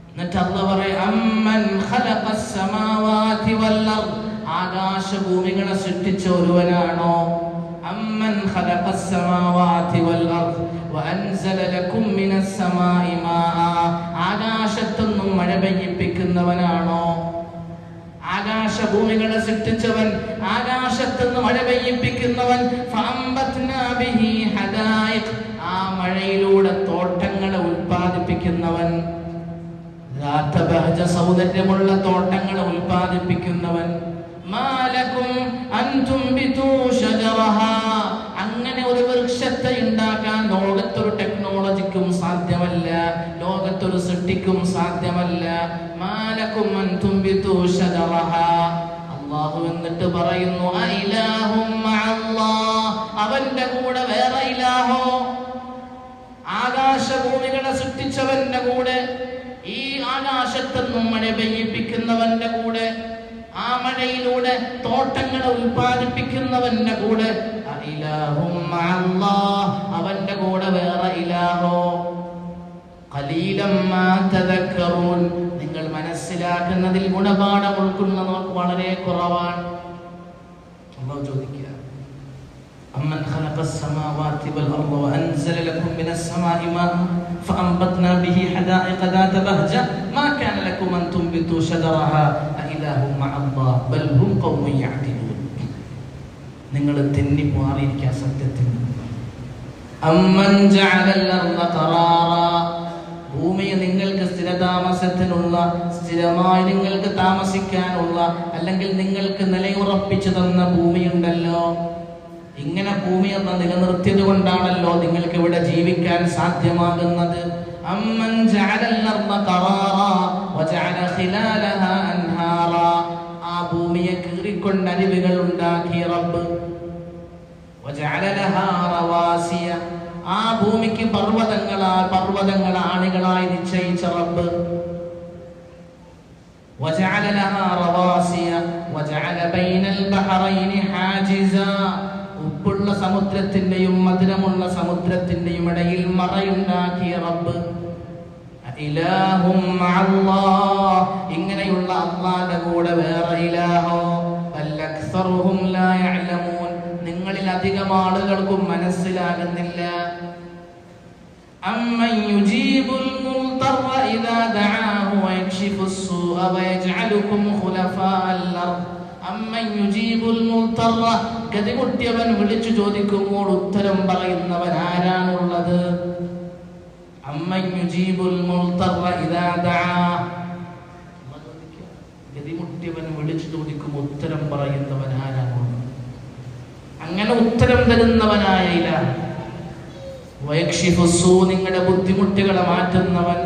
എന്നിട്ട് അല്ലാഹു പറയും, അമ്മൻ ഖലഖസ് സമാവാതി വൽ അർദ്, ആകാശഭൂമികളെ സൃഷ്ടിച്ച ഒരുവനാണോ? അമ്മൻ ഖലഖസ് സമാവാതി വൽ അർദ് വഅൻസല ലക്കും മിനസ് സമാഇ മാഅ, ആകാശത്തുനിന്നും മഴ പെയ്യിപ്പിക്കുന്നവനാണോ? ആകാശഭൂമികളെ സൃഷ്ടിച്ചവൻ, ആകാശത്തുനിന്ന് മഴ പെയ്യിപ്പിക്കുന്നവൻ. ഫഅംബത്നാ ബിഹി ഹദായിഖ്, ആ മഴയിലൂടെ തോട്ടങ്ങളെ ഉൽപ്പാദിപ്പിക്കുന്നവൻ. ذات بهج, സൗന്ദര്യമുള്ള തോട്ടങ്ങളെ ഉൽപ്പാദിപ്പിക്കുന്നവൻ. മാലകും അൻതും ബിതു ഷജറഹാ, അങ്ങനെ ഒരു വൃക്ഷത്തെ ഉണ്ടാക്കാൻ ലോകത്തൊരു ടെക്നോളജിക്കും സാധ്യമല്ല, ലോകത്തൊരു സൃഷ്ടിക്കും സാധ്യമല്ല. മാലകും അൻതും ബിതു ഷജറഹാ, അല്ലാഹു എന്നിട്ട് പറയുന്നു, അഇലാഹും മഅല്ലാഹ്, അവന്റെ കൂടെ വേറെ ഇലാഹോ? ആകാശഭൂമികളെ സൃഷ്ടിച്ചവന്റെ കൂടെ, ഈ ആകാശത്തെന്നും മഴ പെയ്യിപ്പിക്കുന്നവന്റെ കൂടെ, ആ മഴയിലൂടെ തോട്ടങ്ങളെ ഉൽപ്പാദിപ്പിക്കുന്നവന്റെ കൂടെ, അഇലാഹും മഅല്ലാഹ്, അവന്റെ കൂടെ വേറെ ഇലാഹോ? ഖലീലം മാ തദക്കറൂൻ, നിങ്ങൾ മനസ്സിലാക്കുന്നതിൽ ഗുണപാഠം ഉൾക്കൊള്ളുന്നത് വളരെ കുറവാണ്. അല്ലാഹു ചോദിക്കുക, അമ്മൻ ഖലഖസ് സമാവാതി വൽ അർദ വഅൻസല ലക്കും മിനസ് സമാഇ മാഅ ഫഅംബത്നാ ബിഹി ഹദായിഖ ദാത ബഹജ മാ കാന ലക്കും അൻ തുംബിതു ഷജറഹാ അഇലാഹും മഅല്ലാഹ് ബൽ ഹും ഖൗമുൻ യഅദിലൂൻ. നിങ്ങൾ തെന്നി മാറിയിരിക്കാൻ സത്യത്തിൽ. അമ്മൻ ജഅലൽ അർദ ഖറാറാ, ഭൂമിയെ നിങ്ങൾക്ക് സ്ഥിരതാമസത്തിനുള്ള, സ്ഥിരമായി നിങ്ങൾക്ക് താമസിക്കാനുള്ള, അല്ലെങ്കിൽ നിങ്ങൾക്ക് നിലയുറപ്പിച്ചു തന്ന ഭൂമിയുണ്ടല്ലോ, ഇങ്ങനെ ഭൂമി എന്ന നിലനിർത്തിയത് കൊണ്ടാണല്ലോ നിങ്ങൾക്ക് ഇവിടെ ജീവിക്കാൻ സാധ്യമാകുന്നത്. അമ്മൻ ജഅലൽ അർദ ഖറാറാ വജഅല ഖിലാലഹാ അൻഹാറാ, ആ ഭൂമിയെ കീറിക്കൊണ്ട് അരുവികൾ ഉണ്ടാക്കി റബ്ബ്. വജഅല ലഹാ റവാസിയ, ആ ഭൂമിക്ക് പർവ്വതങ്ങൾ ആണികളായി നിശ്ചയിച്ച റബ്ബ്. വജഅല ലഹാ റവാസിയ വജഅല ബൈനൽ ബഹറൈനി ഹാജിസാ, ഉപ്പുള്ള സമുദ്രത്തിന്റെയും മധുരമുള്ള സമുദ്രത്തിന്റെയും ഇടയിൽ മറയുണ്ടാക്കിയ റബ്ബ്. ഇലാഹും മഅല്ലാഹ്, ഇങ്ങനെയുള്ള അല്ലാഹുവിന്റെ കൂടെ വേറെ ഇലാഹോ? ബൽ അക്സറുഹും ലാ യഅലമൂൻ, നിങ്ങളിൽ നമ്മളിൽ അധികം ആളുകൾക്കും മനസ്സിലാകുന്നില്ല. അമ്മൻ യുജീബുൽ മുൽതറ ഇദാ ദഅാഹു വയക്ഷിഫുസ് സൂഅ വയജ്അലുകും ഖുലഫാഅൽ അർദ്. അമ്മൻ യുജീബുൽ മുൽതറ, ഗതിമുട്ടിയവൻ വിളിച്ചു ചോദിക്കുമ്പോൾ ഉത്തരം പറയുന്നവൻ ആരാണുള്ളത്? അമ്മൻ യുജീബുൽ മുൽതറ ഇദാ ദഅാ, ഗതിമുട്ടിയവൻ വിളിച്ചു ചോദിക്കുമ്പോൾ ഉത്തരം പറയുന്നവൻ ആരാണുള്ളത്? അങ്ങനെ ഉത്തരം തരുന്നവനായ ഇലാഹ്. വയക്ഷിഫുസ് സൂ, നിങ്ങളുടെ ബുദ്ധിമുട്ടുകളെ മാറ്റുന്നവൻ.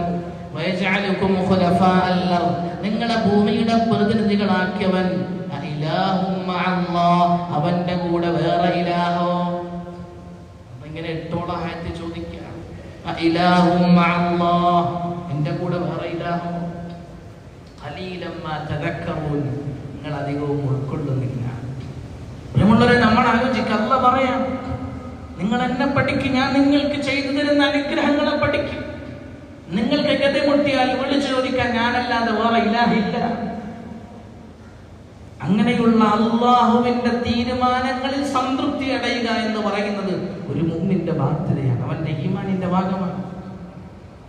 വയജ്അലുകും ഖുലഫാഅൽ അർദ്, നിങ്ങളുടെ ഭൂമിയുടെ പ്രതിനിധികളാക്കിയവൻ. ഇലാഹും മഅല്ലാഹ്, അവന്റെ കൂടെ വേറെ ഇലാഹോ? ഇങ്ങനെ 8 ആയത്ത് ചോദിക്കാം. ഇലാഹും മഅല്ലാഹ്, എന്റെ കൂടെ വേറെ ഇലാഹോ? ഖലീലൻ മാ തദക്കറൂൻ, നിങ്ങൾ അധികവും ഉൾക്കൊള്ളുന്നില്ല. പ്രിയമുള്ളവരെ, നമ്മൾ ആലോചിക്കുക. അല്ലാഹ് പറയാം, നിങ്ങൾ എന്നെ പഠിക്കും, ഞാൻ നിങ്ങൾക്ക് ചെയ്തു തരുന്ന അനുഗ്രഹങ്ങളെ പഠിക്കും. നിങ്ങൾക്ക് ഗതിമുട്ടിയാൽ വിളിച്ചു ചോദിക്കാൻ ഞാനല്ലാതെ വേറെ ഇലാഹില്ല. അങ്ങനെയുള്ള അല്ലാഹുവിന്റെ തീരുമാനങ്ങളിൽ സംതൃപ്തി അടയുക എന്ന് പറയുന്നത് ഒരു മുഅ്മിന്റെ ബാധ്യതയാണ്, അവന്റെ ഈമാനിന്റെ ഭാഗമാണ്.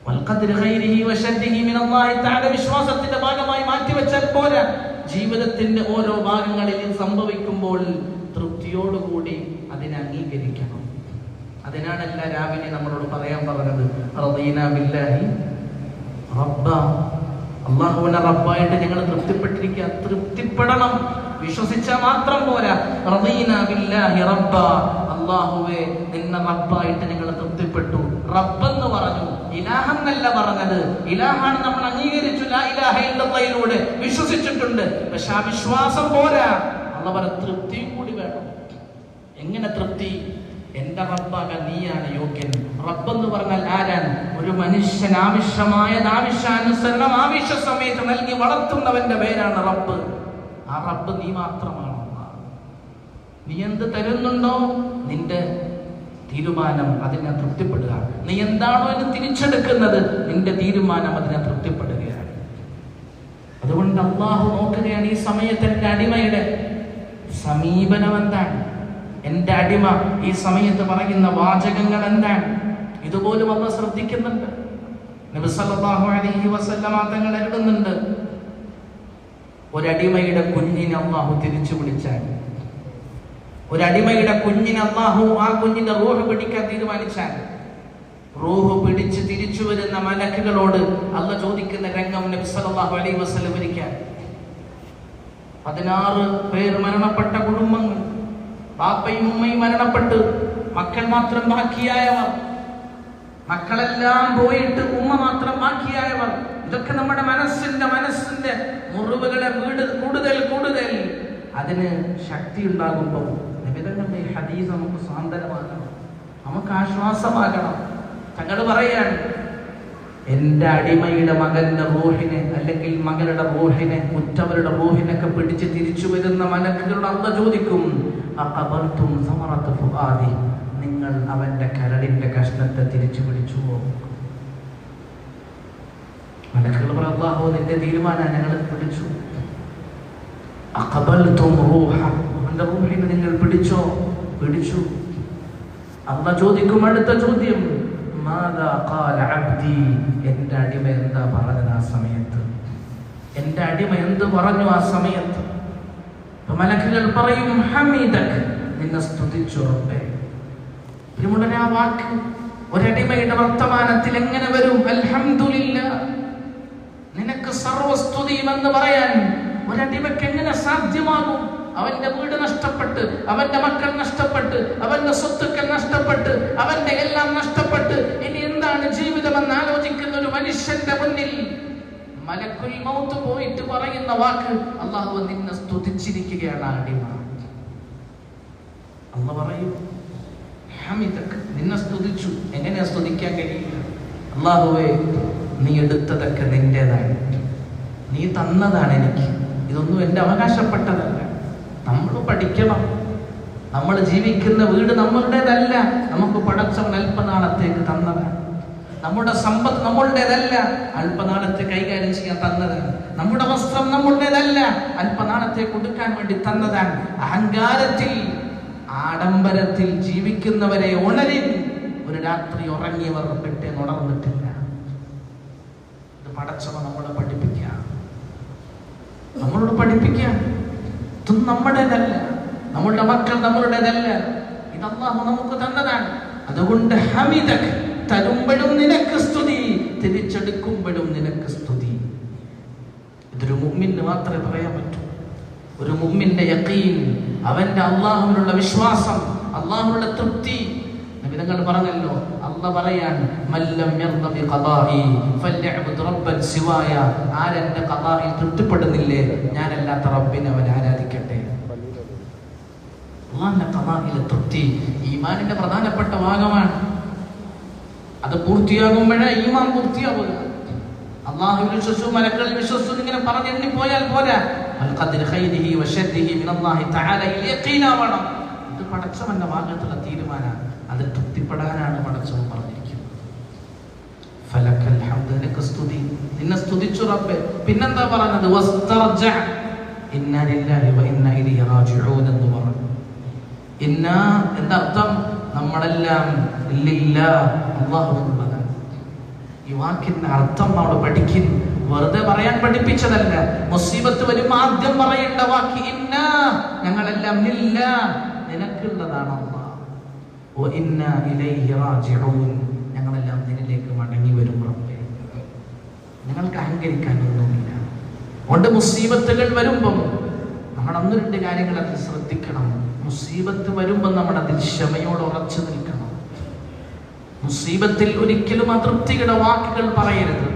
വൽഖദ്രി ഖൈരിഹി വശർരിഹി മിനല്ലാഹി തആല, വിശ്വാസത്തിന്റെ ഭാഗമായി മാറ്റിവെച്ചാൽ പോരാ. ജീവിതത്തിന്റെ ഓരോ ഭാഗങ്ങളിലും സംഭവിക്കുമ്പോൾ തൃപ്തിയോടുകൂടി അതിനെ അംഗീകരിക്കണം. അതിനാണല്ല രാവിലെ നമ്മളോട് പറയാൻ പറഞ്ഞത്, റദീനാ ബില്ലാഹി റബ്ബ, അല്ലാഹുവിനെ റബ്ബായിട്ട് ഞങ്ങൾ തൃപ്തിപ്പെട്ടിരിക്കുക. തൃപ്തിപ്പെടണം, വിശ്വസിച്ചാൽ മാത്രം പോരാ. റദീനാ ബില്ലാഹി റബ്ബ, അല്ലാഹുവേ നിന്നെ റബ്ബായിട്ട് ഞങ്ങൾ തൃപ്തിപ്പെട്ടു. റബ്ബെന്ന് പറഞ്ഞു, ഇലാഹെന്നല്ല പറഞ്ഞത്. ഇലാഹാണ് നമ്മൾ അംഗീകരിച്ചു, ലാ ഇലാഹ ഇല്ലല്ലാഹിലൂടെ വിശ്വസിച്ചിട്ടുണ്ട്. പക്ഷെ ആ വിശ്വാസം പോരാ, അല്ലാഹുവിന്റെ തൃപ്തിയും കൂടി വേണം. എങ്ങനെ തൃപ്തി? എന്റെ റബ്ബാകാൻ നീയാണ് യോഗ്യൻ. റബ്ബെന്ന് പറഞ്ഞാൽ ആരാണ്? ഒരു മനുഷ്യൻ ആവശ്യാനുസരണം ആവശ്യ സമയത്ത് നൽകി വളർത്തുന്നവന്റെ പേരാണ് റബ്ബ്. ആ റബ്ബ് നീ മാത്രമാണ്. നീ എന്ത് തരുന്നുണ്ടോ നിന്റെ തീരുമാനം അതിനെ തൃപ്തിപ്പെടുക. നീ എന്താണോ എന്ന് തിരിച്ചെടുക്കുന്നത് നിന്റെ തീരുമാനം അതിനെ തൃപ്തിപ്പെടുകയാണ്. അതുകൊണ്ട് അല്ലാഹു നോക്കുകയാണ് ഈ സമയത്ത് എന്റെ അടിമയുടെ സമീപനം എന്താണ്, എന്റെ അടിമ ഈ സമയത്ത് പറയുന്ന വാചകങ്ങൾ എന്താണ്, ഇതുപോലും അല്ലാഹു ശ്രദ്ധിക്കുന്നുണ്ട്. നബി സല്ലല്ലാഹു അലൈഹി വസല്ലമ തങ്ങൾ എഴുതുന്നുണ്ട്, ഒരടിമയുടെ കുഞ്ഞിനെ അല്ലാഹു തിരിച്ചു വിളിച്ചാൽ, ഒരടിമയുടെ കുഞ്ഞിനെ അല്ലാഹു ആ കുഞ്ഞിന്റെ റൂഹ് പിടിക്കാൻ തീരുമാനിച്ചാൽ, റൂഹ് പിടിച്ച് തിരിച്ചു വരുന്ന മലക്കുകളോട് അല്ലാഹു ചോദിക്കുന്ന രംഗം നബി സല്ലല്ലാഹു അലൈഹി വസല്ലം വിവരിക്കാൻ. 16 പേർ മരണപ്പെട്ട കുടുംബങ്ങൾ, ബാപ്പയും ഉമ്മയും മരണപ്പെട്ട് മക്കൾ മാത്രം ബാക്കിയായവർ, മക്കളെല്ലാം പോയിട്ട് ഉമ്മ മാത്രം ബാക്കിയായവർ. ഇതൊക്കെ നമ്മുടെ മനസ്സിന്റെ മുറിവുകളെ കൂടുതൽ അതിന് ശക്തി ഉണ്ടാകുമ്പോൾ നബിതങ്ങളുടെ ഈ ഹദീസ് നമുക്ക് സാന്ത്വനമാകണം, നമുക്ക് ആശ്വാസമാകണം. തങ്ങൾ പറയാണ്, എന്റെ അടിമയുടെ മകന്റെ റൂഹിനെ അല്ലെങ്കിൽ മകളുടെ റൂഹിനെ, ഉറ്റവരുടെ റൂഹിനൊക്കെ പിടിച്ച് തിരിച്ചു വരുന്ന മലക്കുകളോട് അല്ലാഹു ചോദിക്കും, അഖബർതും സമറത ഫുആദി, നിങ്ങൾ അവന്റെ കരളിന്റെ കഷ്ണത്തെ തിരിച്ചു പിടിച്ചുവോ? മലക്കുകൾ പറയും, അല്ലാഹു നിന്റെ തീരുമാനം ഞങ്ങൾ പിടിച്ചു. അഖബൽതും റൂഹ, അവന്റെ റൂഹിനെ നിങ്ങൾ പിടിച്ചോ? പിടിച്ചു. അല്ലാഹു ചോദിക്കും അടുത്ത ചോദ്യം, മാദാ ഖാല അബ്ദി, എന്റെ അടിമ എന്താ പറഞ്ഞത് ആ സമയത്ത്? എന്റെ അടിമ എന്ത് പറഞ്ഞു ആ സമയത്ത്? മലക്കുകൾ പറയും, ഹമീദക്, നിന്നെ സ്തുതിച്ചു റബ്ബേ. പ്രിയമുള്ളവരെ, ആ വാക്ക് ഒരടിമയുടെ വർത്തമാനത്തിൽ എങ്ങനെ വരും? അൽഹംദുലില്ലാഹ്, നിനക്ക് സർവസ്തുതിയും എന്ന് പറയാൻ ഒരടിമയ്ക്ക് എങ്ങനെ സാധ്യമാകും? അവന്റെ വീട് നഷ്ടപ്പെട്ട്, അവന്റെ മക്കൾ നഷ്ടപ്പെട്ട്, അവന്റെ സ്വത്തുക്കൾ നഷ്ടപ്പെട്ട്, അവന്റെ എല്ലാം നഷ്ടപ്പെട്ട് ഇനി എന്താണ് ജീവിതമെന്ന് ആലോചിക്കുന്ന ഒരു മനുഷ്യന്റെ മുന്നിൽ മലക്കുൽ മൗത്ത് പോയിട്ട് പറയുന്ന വാക്ക്, അല്ലാഹു നിന്നെ സ്തുതിച്ചിരിക്കുകയാണ് അടിമ. അല്ലാഹു പറയും, ഹമിദക്, നിന്നെ സ്തുതിച്ചു. എങ്ങനെയാ സ്തുതിക്കാൻ കഴിയില്ല? അല്ലാഹുവേ, നീ എടുത്തതൊക്കെ നിന്റേതാണ്, നീ തന്നതാണ് എനിക്ക്, ഇതൊന്നും എന്റെ അവകാശപ്പെട്ടതല്ല. നമ്മൾ പഠിക്കണം, നമ്മൾ ജീവിക്കുന്ന വീട് നമ്മളുടേതല്ല, നമുക്ക് പടച്ചവൻ അല്പനാളത്തേക്ക് തന്നതാണ്. നമ്മുടെ സമ്പത്ത് നമ്മളുടേതല്ല, അല്പനാളത്തെ കൈകാര്യം ചെയ്യാൻ തന്നതാണ്. നമ്മുടെ വസ്ത്രം നമ്മളുടേതല്ല, അല്പനാളത്തെ കൊടുക്കാൻ വേണ്ടി തന്നതാണ്. അഹങ്കാരത്തിൽ ആഡംബരത്തിൽ ജീവിക്കുന്നവരെ ഉണരിൻ. ഒരു രാത്രി ഉറങ്ങിയവർ പിറ്റേന്ന് ഉണർന്നിട്ടില്ല. ഇത് പടച്ചവൻ നമ്മളെ പഠിപ്പിക്കുക, നമ്മളോട് പഠിപ്പിക്കുക. ഇതൊന്നും നമ്മുടേതല്ല, നമ്മളുടെ മക്കൾ നമ്മളുടേതല്ല. ഇത് അല്ലാഹു നമുക്ക് തന്നതാണ്. അതുകൊണ്ട് ഹമിദക്, തരുമ്പോഴും നിനക്ക് സ്തുതി, തിരിച്ചെടുക്കുമ്പോഴും നിനക്ക് സ്തുതി. ഇതൊരു മുഅ്മിന് മാത്രമേ പറയാൻ പറ്റൂ. ഒരു മുഅ്മിന്റെ യഖീൻ, അവന്റെ അല്ലാഹുവിനുള്ള വിശ്വാസം, അല്ലാഹുവിനുള്ള തൃപ്തി. നബിതങ്ങൾ പറഞ്ഞല്ലോ, അല്ലാഹ് പറയാൻ മല്ലം യർദ ബി ഖദാഇ ഫൽയഅബ്ദു റബ്ബൻ സിവായ. ആരെന്റെ ഖദാഇൽ തൃപ്തിപ്പെടുന്നില്ലേ, ഞാനല്ലാത്ത റബ്ബിനെ അവൻ ആരാധിക്കട്ടെ. അല്ലാഹുവിന്റെ ഖദാഇലെ തൃപ്തി ഈമാനിന്റെ പ്രധാനപ്പെട്ട ഭാഗമാണ്. അത് പൂർത്തിയാകുമ്പോഴേ ഈമാൻ പൂർത്തിയാവുക. അല്ലാഹുവിൽ വിശ്വസിച്ചു, മലക്കളിൽ വിശ്വസിച്ചു ഇങ്ങനെ പറഞ്ഞെണ്ണി പോയാൽ പോരാ. അൽ ഖദ്രി ഖൈരിഹി വശർരിഹി മിനല്ലാഹി തആല യഖീനാവണം. ഇത് പടച്ചവന്റെ ഭാഗത്തുള്ള തീരുമാനമാണ്. അത് തൃപ്തിപ്പെടാനാണ് പടച്ചവൻ പറഞ്ഞിരിക്കുന്നത്. ഫലക്കൽ ഹംദ്, നിനക്ക് സ്തുതി, നിന്നെ സ്തുതിച്ചു റബ്ബേ. പിന്നെന്താ പറഞ്ഞത്? വസ്തർജ, ഇന്നാ ലില്ലാഹി വ ഇന്നാ ഇലൈഹി റാജിഊൻ എന്ന് പറഞ്ഞു. ഇന്നാ എന്നർത്ഥം നമ്മളെല്ലാം ലില്ലാഹ്, അല്ലാഹുവിനുള്ളതാണ്. ഈ വാക്കിന്റെ അർത്ഥം നമ്മൾ പഠിക്കും. വെറുതെ പറയാൻ പഠിപ്പിച്ചതല്ല. മുസീബത്ത് വരും ആദ്യം പറയേണ്ട വാക്ക് ഇന്നാ, ഞങ്ങളെല്ലാം ലില്ലാഹ്, നിനക്കുള്ളതാണ് അല്ലാഹ്. വ ഇന്നാ ഇലൈഹി റാജിഊൻ, ഞങ്ങളെല്ലാം നിന്നിലേക്ക് മടങ്ങി വരും റബ്ബേ. ഞങ്ങൾക്ക് അഹങ്കരിക്കാനൊന്നുമില്ല. അതുകൊണ്ട് മുസീബത്തുകൾ വരുമ്പം നമ്മൾ ഒന്ന് രണ്ട് കാര്യങ്ങൾ അതിൽ ശ്രദ്ധിക്കണം. മുസീബത്ത് വരുമ്പോൾ നമ്മൾ അതിൽ ക്ഷമയോട് ഉറച്ചു നിൽക്കണം. മുസീബത്തിൽ ഒരിക്കലും അതൃപ്തിയുടെ വാക്കുകൾ പറയരുത്.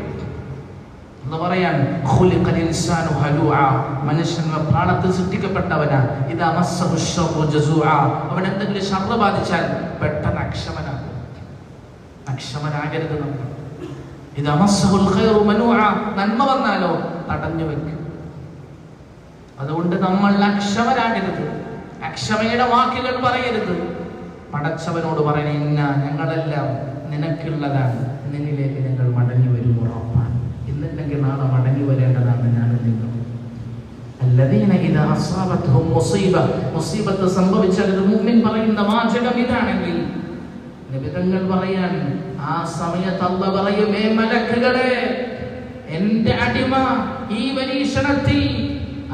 എന്ന് പറയാൻ ഖുലിഖൽ ഇൻസാനു ഹലൂഅ, മനുഷ്യൻ പ്രാണത്തിൽ സൃഷ്ടിക്കപ്പെട്ടവനാ. ഇദാ മസ്സഹു ശർറു ജസൂഅ, അവൻ എന്തെങ്കിലും ശർറ് ബാധിച്ചാൽ പെട്ടെന്ന് അക്ഷമനാകും. അക്ഷമനാകരുത് നമ്മൾ. ഇദാ മസ്സഹുൽ ഖൈറു മനൂഅ, നന്മ വന്നാലോ തടഞ്ഞു വെക്കും. അതുകൊണ്ട് നമ്മൾ അക്ഷമരാകരുത്, അക്ഷമയുടെ വാക്കുകൾ പറയരുത്. പടച്ചവനോട് പറയണേ, ഇന്ന ഞങ്ങളെല്ലാം നിനക്കുള്ളതാണ്, നിന്നിലേക്ക് ഞങ്ങൾ മടങ്ങി വരും ഉറപ്പാണ്. ഇന്നില്ലെങ്കിൽ നാളെ മടങ്ങി വരേണ്ടതാണ് ഞാനും നിങ്ങളും. അല്ലദീന ഇദാ അസ്വാബത്ഹും മുസീബ, മുസീബത്ത് സംഭവിച്ചാൽ മുഅ്മിൻ പറയുന്ന വാചകം ഇതാണെങ്കിൽ, നബിതങ്ങൾ പറയാൻ ആ സമയത്ത് അല്ലാഹ് പറയും, ഏ മലക്കുകളെ, എന്റെ അടിമ ഈ പരീക്ഷണത്തിൽ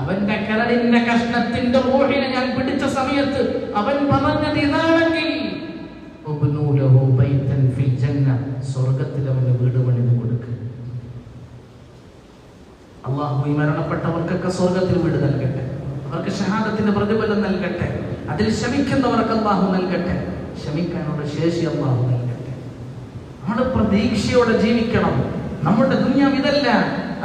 അവന്റെ കരളിന്റെ കഷ്ണത്തിന്റെ റൂഹിനെ ഞാൻ പിടിച്ച സമയത്ത് അവൻ പറഞ്ഞത് ഇതാണെങ്കിൽ, സ്വർഗത്തിൽ അവന്റെ വീട് പണിത് കൊടുക്കുക. അല്ലാഹു ഈ മരണപ്പെട്ടവർക്കൊക്കെ സ്വർഗത്തിൽ വീട് നൽകട്ടെ, അവർക്ക് ഷഹാദത്തിന്റെ പ്രതിഫലം നൽകട്ടെ, അതിൽ ക്ഷമിക്കുന്നവർക്ക് അല്ലാഹു നൽകട്ടെ, ക്ഷമിക്കാനുള്ള ശേഷി അല്ലാഹു നൽകട്ടെ. നമ്മൾ പ്രതീക്ഷയോടെ ജീവിക്കണം. നമ്മുടെ ദുനിയാവ് ഇതല്ല.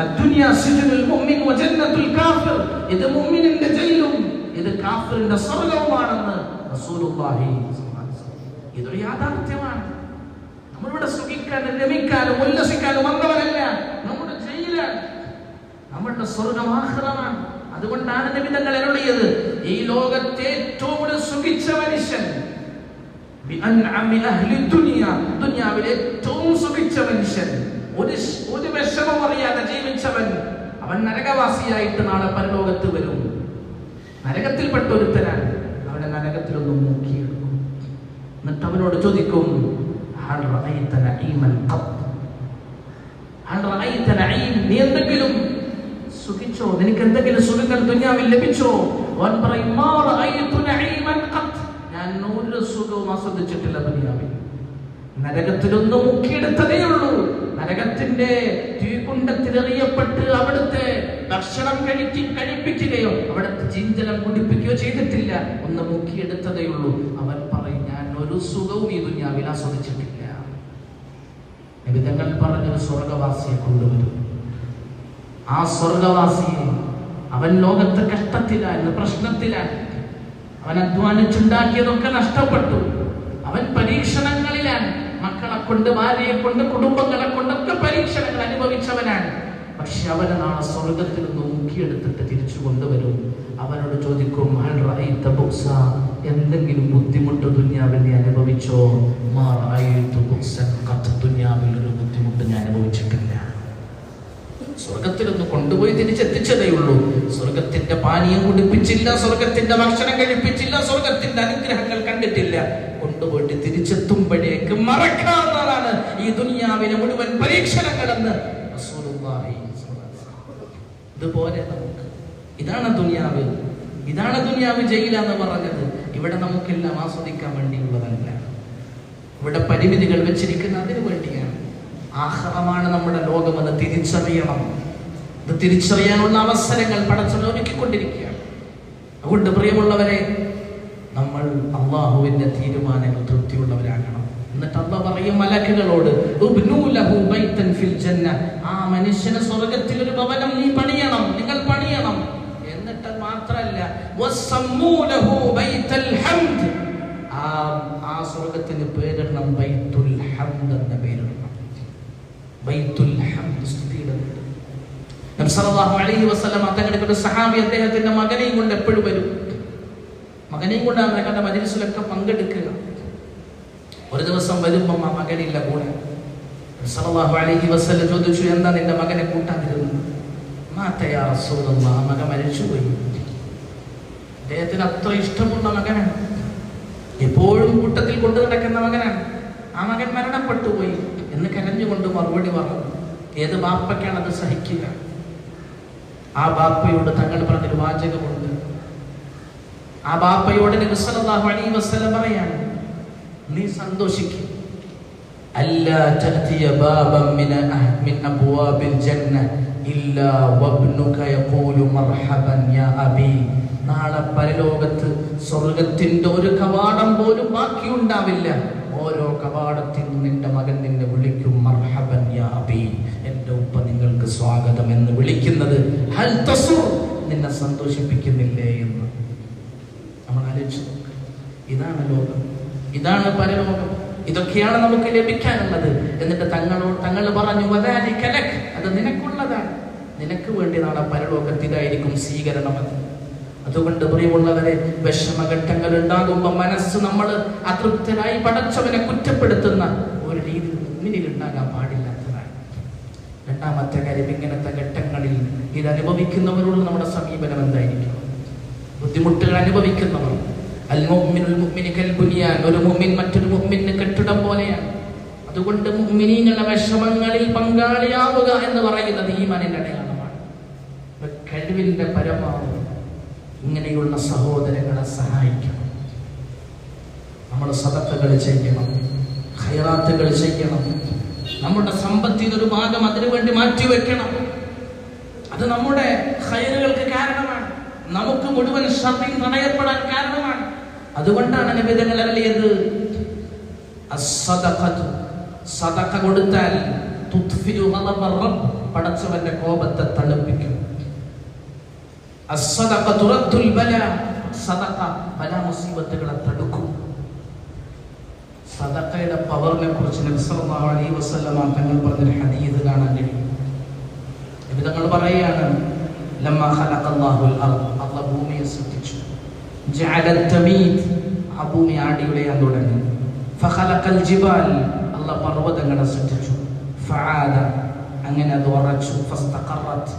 അദ്ദുനിയ സിജ്നുൽ മുഅ്മിൻ വ ജന്നത്തുൽ കാഫിർ, ഇത് മുഅ്മിനിന്റെ ജയിലും ഇത് കാഫിറിന്റെ സ്വർഗ്ഗവുമാണെന്ന് റസൂലുള്ളാഹി സ്വല്ലല്ലാഹു അലൈഹി വസല്ലം. ഇതൊരു യാഥാർത്ഥ്യമാണ്. നമ്മളിവിടെ സുഖിക്കാനും രമിക്കാനും ഉല്ലസിക്കാനും വന്നവരല്ല. നമ്മുടെ ജയിലാണ്, നമ്മുടെ സ്വർഗ്ഗം ആഖിറമാണ്. അതുകൊണ്ടാണ് നബി തങ്ങൾ അരുളിയത്, ഈ ലോകത്തെ ഏറ്റവും സുഖിച്ച മനുഷ്യൻ, ബിഅൻഅമി അഹ്ലി ദുനിയ, ദുനിയാവിലെ ഏറ്റവും സുഖിച്ച മനുഷ്യൻ, ഒരു വിഷമം അറിയാതെ ജീവിച്ചവൻ, അവൻ നരകവാസിയായിട്ട് നാളെ പരലോകത്ത് വരും. നരകത്തിൽപ്പെട്ട ഒരുത്തനാണ്. അവനെ നരകത്തിലൊന്നും നോക്കിയെടുക്കും. എന്നിട്ട് അവനോട് ചോദിക്കും, ഹൽ റഅയ്ത നഈമൻ ഖത്ത്, ഹൽ റഅയ്ത നഈം, നീ എന്തെങ്കിലും സുഖിച്ചോ, നിനക്ക് എന്തെങ്കിലും സുഖങ്ങൾ ദുനിയാവിൽ ലഭിച്ചോ? അവൻ പറയും, മാ റഅയ്തു നഈമൻ ഖത്ത്, ഞാൻ ഒരു സുഖവും ആസ്വദിച്ചിട്ടില്ല ദുനിയാവിൽ. നരകത്തിലൊന്നും മുക്കിയെടുത്തതേ ഉള്ളൂ. നരകത്തിന്റെ തീക്കുണ്ടത്തിലെറിയപ്പെട്ട് അവിടുത്തെ ഭക്ഷണം കഴിപ്പിക്കുകയോ അവിടുത്തെ ജീഞ്ചലം കുടിപ്പിക്കുകയോ ചെയ്തിട്ടില്ല. ഒന്ന് മുക്കിയെടുത്തതേ ഉള്ളൂ. അവൻ പറയും, ഞാൻ ഒരു സുഖവും ഈ ദുനിയാവിൽ ആസ്വദിച്ചിട്ടില്ല. നബിതങ്ങൾ പറഞ്ഞൊരു സ്വർഗവാസിയെ കൊണ്ടുവരും. ആ സ്വർഗവാസിയെ, അവൻ ലോകത്ത് കഷ്ടത്തിലാണ്, പ്രശ്നത്തിലാണ്, അവൻ അധ്വാനിച്ചുണ്ടാക്കിയതൊക്കെ നഷ്ടപ്പെട്ടു, അവൻ പരീക്ഷണങ്ങളിലാണ്, മക്കളെ കൊണ്ട്, ഭാര്യയെ കൊണ്ട്, കുടുംബങ്ങളെ കൊണ്ടൊക്കെ പരീക്ഷണങ്ങൾ അനുഭവിച്ചവനാണ്. പക്ഷെ അവനെ നാളെ സ്വർഗത്തിൽ നിന്ന് മുക്കിയെടുത്തിട്ട് തിരിച്ചു കൊണ്ടുവരും. അവനോട് ചോദിക്കും, ഹൽ റഅയ്ത ബുക്സ, എന്തെങ്കിലും ബുദ്ധിമുട്ട് ദുനിയാവിൽ നീ അനുഭവിച്ചോ? മാ റഅയ്തു ബുക്സൻ ഖത്ത്, ദുനിയാവിൽ ഒരു ബുദ്ധിമുട്ട് ഞാൻ അനുഭവിച്ചിട്ടില്ല. സ്വർഗത്തിലൊന്ന് കൊണ്ടുപോയി തിരിച്ചെത്തിച്ചതേ ഉള്ളൂ. സ്വർഗത്തിന്റെ പാനീയം കുടിപ്പിച്ചില്ല, സ്വർഗത്തിന്റെ ഭക്ഷണം കഴിപ്പിച്ചില്ല, സ്വർഗത്തിന്റെ അനുഗ്രഹങ്ങൾ കണ്ടിട്ടില്ല. കൊണ്ടുപോയിട്ട് തിരിച്ചെത്തുമ്പോഴേക്ക് മറക്കാവുന്നതാണ് ഈ ദുനിയാവിലെ മുഴുവൻ പരീക്ഷണങ്ങളെന്ന് റസൂലുള്ളാഹി സ്വല്ലല്ലാഹു അലൈഹി വസല്ലം. ഇതുപോലെ നമുക്ക് ഇതാണ് ദുനിയാവ്, ഇതാണ് ദുനിയാവ് ജയില എന്ന് പറഞ്ഞത്. ഇവിടെ നമുക്കെല്ലാം ആസ്വദിക്കാൻ വേണ്ടിയുള്ളതല്ല, ഇവിടെ പരിമിതികൾ വെച്ചിരിക്കുന്ന അതിനു വേണ്ടിയാണ്. ആഖിറമാണ് നമ്മുടെ ലോകമെന്ന് തിരിച്ചറിയണം. ഇത് തിരിച്ചറിയാനുള്ള അവസരങ്ങൾ പടച്ചവൻ ഒരുക്കിക്കൊണ്ടിരിക്കുകയാണ്. അതുകൊണ്ട് പ്രിയമുള്ളവരെ, നമ്മൾ അള്ളാഹുവിന്റെ തീരുമാനങ്ങൾ തൃപ്തിയുള്ളവരാകണം. എന്നിട്ട് അല്ലാഹു പറയും മലക്കുകളോട്, ഉബ്നൂ ലഹു ബൈതൻ ഫിൽ ജന്ന, ആ മനുഷ്യന് സ്വർഗ്ഗത്തിൽ ഒരു ഭവനം നീ പണിയണം, നിങ്ങൾ പണിയണം. എന്നിട്ട് മാത്രമല്ല, വസമ്മൂ ലഹു ബൈതൽ ഹംദ്, ആ സ്വർഗ്ഗത്തിന് പേരിടണം ബൈത്തുൽ ഹംദ് എന്ന പേരിടണം. ബൈത്തുൽ ഹംദ്, സ്തുതിയുടെ വീട്. നബി സല്ലല്ലാഹു അലൈഹി വസല്ലം തങ്ങളുടെ ഒരു സഹാബി അദ്ദേഹത്തിന്റെ മകനെയും കൊണ്ട് എപ്പോഴും വരും. മകനെയും കൊണ്ട് അദ്ദേഹത്തിന്റെ മജ്‌ലിസിലൊക്കെ പങ്കെടുക്കുക. ഒരു ദിവസം വരുമ്പം ആ മകനില്ല കൂടെ. നബി സല്ലല്ലാഹു അലൈഹി വസല്ലം ചോദിച്ചു, എന്താ നിന്റെ മകനെ കൂട്ടാതിരുന്നത്? മാത യാ റസൂലല്ലാഹ്, മകൻ മരിച്ചുപോയി. അദ്ദേഹത്തിന് അത്ര ഇഷ്ടമുള്ള മകനാണ്, എപ്പോഴും കൂട്ടത്തിൽ കൊണ്ടു നടക്കുന്ന മകനാണ്. ആ മകൻ മരണപ്പെട്ടു പോയി എന്ന് കരഞ്ഞുകൊണ്ട് മറുപടി പറഞ്ഞു. ഏത് ബാപ്പയ്ക്കാണ് അത് സഹിക്കുക? ആ ബാപ്പയോട് തങ്ങൾ പറഞ്ഞൊരു വാചകമുണ്ട്. ആ ബാപ്പയോട് നബി സല്ലല്ലാഹു അലൈഹി വസല്ലം പറയാണ്, നീ സന്തോഷിക്കുക. അല്ലാ തഅതിയ ബാബൻ മിൻ അബ്വാബിൽ ജന്ന ഇല്ലാ വബ്നുക യഖൂലു മർഹബൻ യാ അബി. നാളെ പരലോകത്ത് സ്വർഗത്തിന്റെ ഒരു കവാടം പോലും ബാക്കിയുണ്ടാവില്ല. ഓരോ കവാടത്തിനും നിന്റെ മകൻ നിന്നെ വിളിക്കും, മർഹബൻ യാ അബി, എന്റെ ഉപ്പ നിങ്ങൾക്ക് സ്വാഗതം എന്ന് വിളിക്കുന്നത്. ഹൽ തസുർ, നിന്നെ സന്തോഷിപ്പിക്കുന്നില്ലേ എന്ന് നമ്മൾ ആലോചിച്ചു. ഇതാണ് ലോകം, ഇതാണ് പരലോകം, ഇതൊക്കെയാണ് നമുക്ക് ലഭിക്കാനുള്ളത്. എന്നിട്ട് തങ്ങൾ പറഞ്ഞു, വദാലിക ലക്, അത് നിനക്കുള്ളതാണ്, നിനക്ക് വേണ്ടി നാളെ പരലോകത്ത് ഇതായിരിക്കും സ്വീകരണമെന്ന്. അതുകൊണ്ട് പ്രിയമുള്ളവരെ, വിഷമഘട്ടങ്ങൾ ഉണ്ടാകുമ്പോൾ മനസ്സ് നമ്മൾ അതൃപ്തരായി പടച്ചവനെ കുറ്റപ്പെടുത്തുന്ന ഒരു രീതി മുന്നിൽ ഉണ്ടാകാൻ പാടില്ലാത്തതാണ്. രണ്ടാമത്തെ കാര്യം, ഇങ്ങനത്തെ ഘട്ടങ്ങളിൽ ഇത് അനുഭവിക്കുന്നവരോട് നമ്മുടെ സമീപനം എന്തായിരിക്കും? ബുദ്ധിമുട്ടുകൾ അനുഭവിക്കുന്നവർ, അൽ മുഅ്മിനുൽ മുഅ്മിനി കൽ ബുനിയാൻ, ഒരു മുഅ്മിൻ മറ്റൊരു മുഅ്മിന് കെട്ടിടം പോലെയാണ്. അതുകൊണ്ട് മുഅ്മിനീങ്ങളുടെ വിഷമങ്ങളിൽ പങ്കാളിയാവുക എന്ന് പറയുന്നത് ഈമാനിന്റെ അടയാളമാണ്. കഴിവിന്റെ പരമാവധി ഇങ്ങനെയുള്ള സഹോദരങ്ങളെ സഹായിക്കണം. നമ്മൾ സദഖകൾ ചെയ്യണം, ഖൈറാത്തുകൾ ചെയ്യണം. നമ്മുടെ സമ്പത്തിന്റെ ഒരു ഭാഗം അതിനുവേണ്ടി മാറ്റിവെക്കണം. അത് നമ്മുടെ ഖൈറുകൾക്ക് കാരണമാണ്, നമുക്ക് മുഴുവൻ ശർറിൽ തടയപ്പെടാൻ കാരണമാണ്. അതുകൊണ്ടാണ് നബി തങ്ങൾ അരുളിയത്, അസ്സദഖതു, സദഖ കൊടുത്താൽ തുത്ഫിഉ ഗളബർ റബ്ബ്, പടച്ചവന്റെ കോപത്തെ തണുപ്പിക്കും. അസ്സദഖ തുറദ്ദുൽ ബലാ, സദഖ ബലാ മുസീബത്തുകളെ തടുക്കും. സദഖയുടെ പവറിനെ കുറിച്ച് നബി സല്ലല്ലാഹു അലൈഹി വസല്ലം തങ്ങൾ പറഞ്ഞ ഹദീസ് കാണാൻ കഴിയും. നബി തങ്ങൾ പറയാണ്, ലമ്മാ ഖലഖല്ലാഹുൽ അർദ്, അല്ലാഹു ഭൂമിയെ സൃഷ്ടിച്ചു. ജഅല തമീദ്, ആ ഭൂമി ആടിയുലയാൻ തുടങ്ങി. ഫഖലഖൽ ജിബാൽ, അല്ലാഹു പർവ്വതങ്ങളെ സൃഷ്ടിച്ചു. ഫആദ, അങ്ങനെ അത് ഉറച്ചു. ഫസ്തഖറത്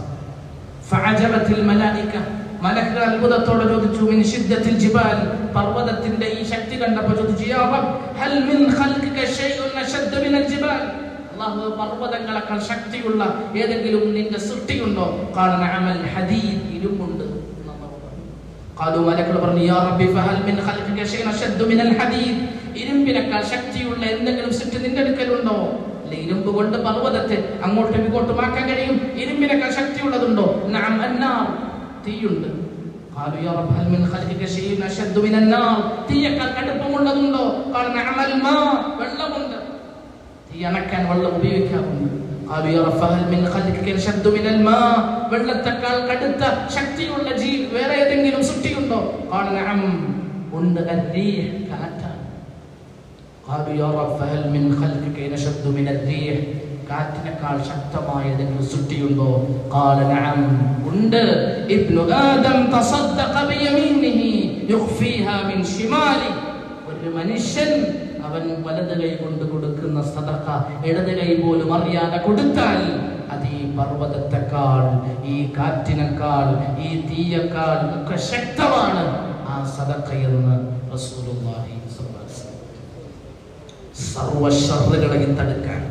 ഫഅജബത്തിൽ മലായിക, മലക്കുകൾ അത്ഭുതത്തോടെ ചോദിച്ചു. മിൻ ശിദ്ദത്തിൽ ജിബാൽ, പർവ്വതത്തിന്റെ ഈ ശക്തി കണ്ടപ്പോൾ ചോദിച്ചു, യാ റബ്ബ് ഹൽ മിൻ ഖൽഖിക ശൈഉൻ അശദ്ദ മിനൽ ജിബാൽ, അല്ലാഹു പർവ്വതങ്ങളെക്കാൾ ശക്തിയുള്ള ഏതെങ്കിലും നിന്റെ സൃഷ്ടിയുണ്ടോ? ഖാല നഅമൽ ഹദീദ്, ഇരുമ്പുണ്ട്. ഖാലു, മലക്കുകൾ പറഞ്ഞു, യാ റബ്ബി ഫഹൽ മിൻ ഖൽഖിക ശൈഉൻ അശദ്ദ മിനൽ ഹദീദ്, ഇരുമ്പിനേക്കാൾ ശക്തിയുള്ള എന്തെങ്കിലും സൃഷ്ടി നിന്റെ അടുക്കലുണ്ടോ? ഇരുമ്പ് കൊണ്ട് പർവ്വതത്തെ അങ്ങോട്ടും ഇങ്ങോട്ടും ആക്കാൻ കഴിയും. ഇരുമ്പിനേക്കാൾ ശക്തിയുള്ളതുണ്ടോ? നഅം, അന്നാർ, തീയുണ്ട്. ഖാലു യാ റബ്ബ് ഹൽ മിൻ ഖൽഖിക ശൈഉൻ അശദ്ദ മിനൻ നാർ, തീയേക്കാൾ കടുപ്പമുള്ളതുണ്ടോ? ഖാല നഅം, അൽ മാ, വെള്ളമുണ്ട്. തീ അണക്കാൻ വെള്ളം ഉപയോഗിക്കാറുണ്ട്. ഖാലു യാ റബ്ബ് ഹൽ മിൻ ഖൽഖിക അശദ്ദ മിനൽ മാ, വെള്ളത്തേക്കാൾ കടുത്ത ശക്തിയുള്ള വേറെ ഏതെങ്കിലും സൃഷ്ടിയുണ്ടോ? ഖാല നഅം, ഉണ്ട്. അർ-റീഹ്, കാറ്റാണ്. ഖാലു യാ റബ്ബ് ഫഹൽ മിൻ ഖൽഖിക അശദ്ദ മിൻ അർ-റീഹ്, കാറ്റിനേക്കാൾ ശക്തമായ ഏതെങ്കിലും സൃഷ്ടിയുണ്ടോ? ഖാല നഅം, ഉണ്ട്. ഇബ്നു ആദം തസദ്ദഖ ബിയമീനിഹി യുഖ്ഫീഹാ മിൻ ശിമാലി, ഒരു മനുഷ്യൻ അവൻ വലത് കൈ കൊണ്ട് കൊടുക്കുന്ന സദഖ ഇടത് കൈ പോലും അറിയാതെ കൊടുത്താൽ അത് ഈ പർവ്വതത്തെക്കാൾ, ഈ കാറ്റിനേക്കാൾ, ഈ തീയേക്കാൾ ഒക്കെ ശക്തമാണ് ആ സദഖയെന്ന് റസൂലുള്ളാഹി സ്വല്ലല്ലാഹു അലൈഹി വസല്ലം. സർവ്വ ശർറുകളെയും തടുക്കാൻ,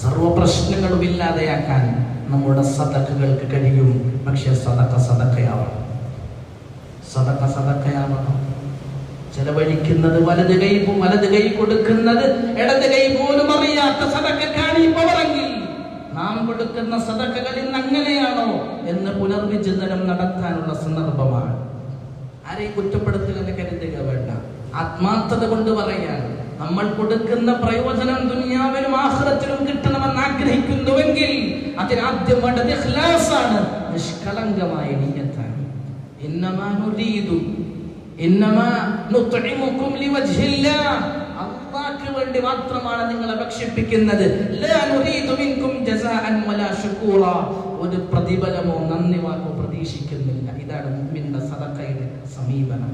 സർവ്വ പ്രശ്നങ്ങളും ഇല്ലാതെയാക്കാൻ നമ്മുടെ സദഖകൾക്ക് കഴിയും. പക്ഷെ സദഖയാവണം. സദഖയാവണം. ചെലവഴിക്കുന്നത് വലത് കൈ കൊടുക്കുന്നത് ഇടത് കൈ പോലും അറിയാത്ത സദഖക്കാണ് ഈ പവറെങ്കിൽ നാം കൊടുക്കുന്ന സദഖകൾ ഇന്ന് അങ്ങനെയാണോ എന്ന് പുനർവിചിന്തനം നടത്താനുള്ള സന്ദർഭമാണ്. ആരെയും കുറ്റപ്പെടുത്തുക കരുതുക വേണ്ട. ആത്മാർത്ഥത കൊണ്ട് പറയാൻ, നമ്മൾ കൊടുക്കുന്ന പ്രയോജനം ദുനിയാവിലും ആഖിറത്തിലും കിട്ടണമെന്ന് ആഗ്രഹിക്കുന്നുവെങ്കിൽ അതിനാദ്യം വേണ്ടത് ഇഖ്ലാസാണ്, നിഷ്കളങ്കമായ നിയ്യത്താണ്. ഇന്നമാ നുത്ഇമുകും ലിവജ്ഹില്ലാഹ്, അല്ലാഹുവിന് വേണ്ടി മാത്രമാണ് നിങ്ങളെ ഭക്ഷിപ്പിക്കുന്നത്. ലാ നുരീദു മിൻകും ജസാഅൻ വലാ ശുകൂറാ, ഒരു പ്രതിഫലമോ നന്ദി വാക്കോ പ്രതീക്ഷിക്കുന്നില്ല. ഇതാണ് മുഅ്മിന്റെ സദഖയുടെ സമീപനം.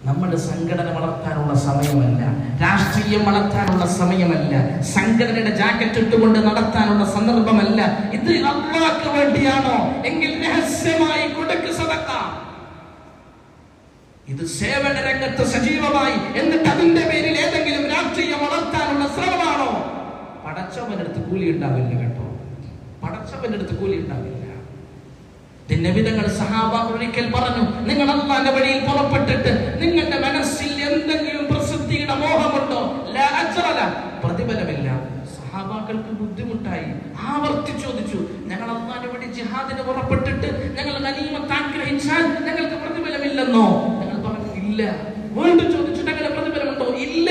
നമ്മുടെ സംഘടന വളർത്താനുള്ള സമയമല്ല, രാഷ്ട്രീയം വളർത്താനുള്ള സമയമല്ല, സംഘടനയുടെ ജാക്കറ്റ് ഇട്ടുകൊണ്ട് നടത്താനുള്ള സന്ദർഭമല്ല. ഇത് അല്ലാഹുവിന് വേണ്ടിയാണോ എങ്കിൽ രഹസ്യമായി കൊടുക്ക് സദഖ. ഇത് സേവന രംഗത്ത് സജീവമായി, എന്നിട്ട് അതിന്റെ പേരിൽ ഏതെങ്കിലും രാഷ്ട്രീയം വളർത്താനുള്ള ശ്രമമാണോ? പടച്ചവന്റെ അടുത്ത് കൂലി ഉണ്ടാവില്ല കേട്ടോ, പടച്ചവന്റെ അടുത്ത് കൂലി ഉണ്ടാവില്ല. നബിതങ്ങൾ സഹാബാക്കൾ ഒരിക്കൽ പറഞ്ഞു, നിങ്ങൾ അല്ലാഹുവിന്റെ വഴിയിൽ പുറപ്പെട്ടിട്ട് നിങ്ങളുടെ മനസ്സിൽ എന്തെങ്കിലും പ്രസിദ്ധിയുടെ മോഹമുണ്ടോ? ലാ അജ്റ ല, പ്രതിഫലമില്ല. സഹാബാക്കൾക്ക് ബുദ്ധിമുട്ടായി, ആവർത്തിച്ചു ചോദിച്ചു, ഞങ്ങൾ അല്ലാഹുവിന്റെ വഴി ജിഹാദിന് പുറപ്പെട്ടിട്ട് ഞങ്ങൾ ഗനീമത്ത് ആഗ്രഹിച്ചാൽ ഞങ്ങൾക്ക് പ്രതിഫലമില്ലെന്നോ? ഞങ്ങൾ പറഞ്ഞു ഇല്ല. വീണ്ടും ചോദിച്ചു, ഞങ്ങളുടെ പ്രതിഫലമുണ്ടോ? ഇല്ല.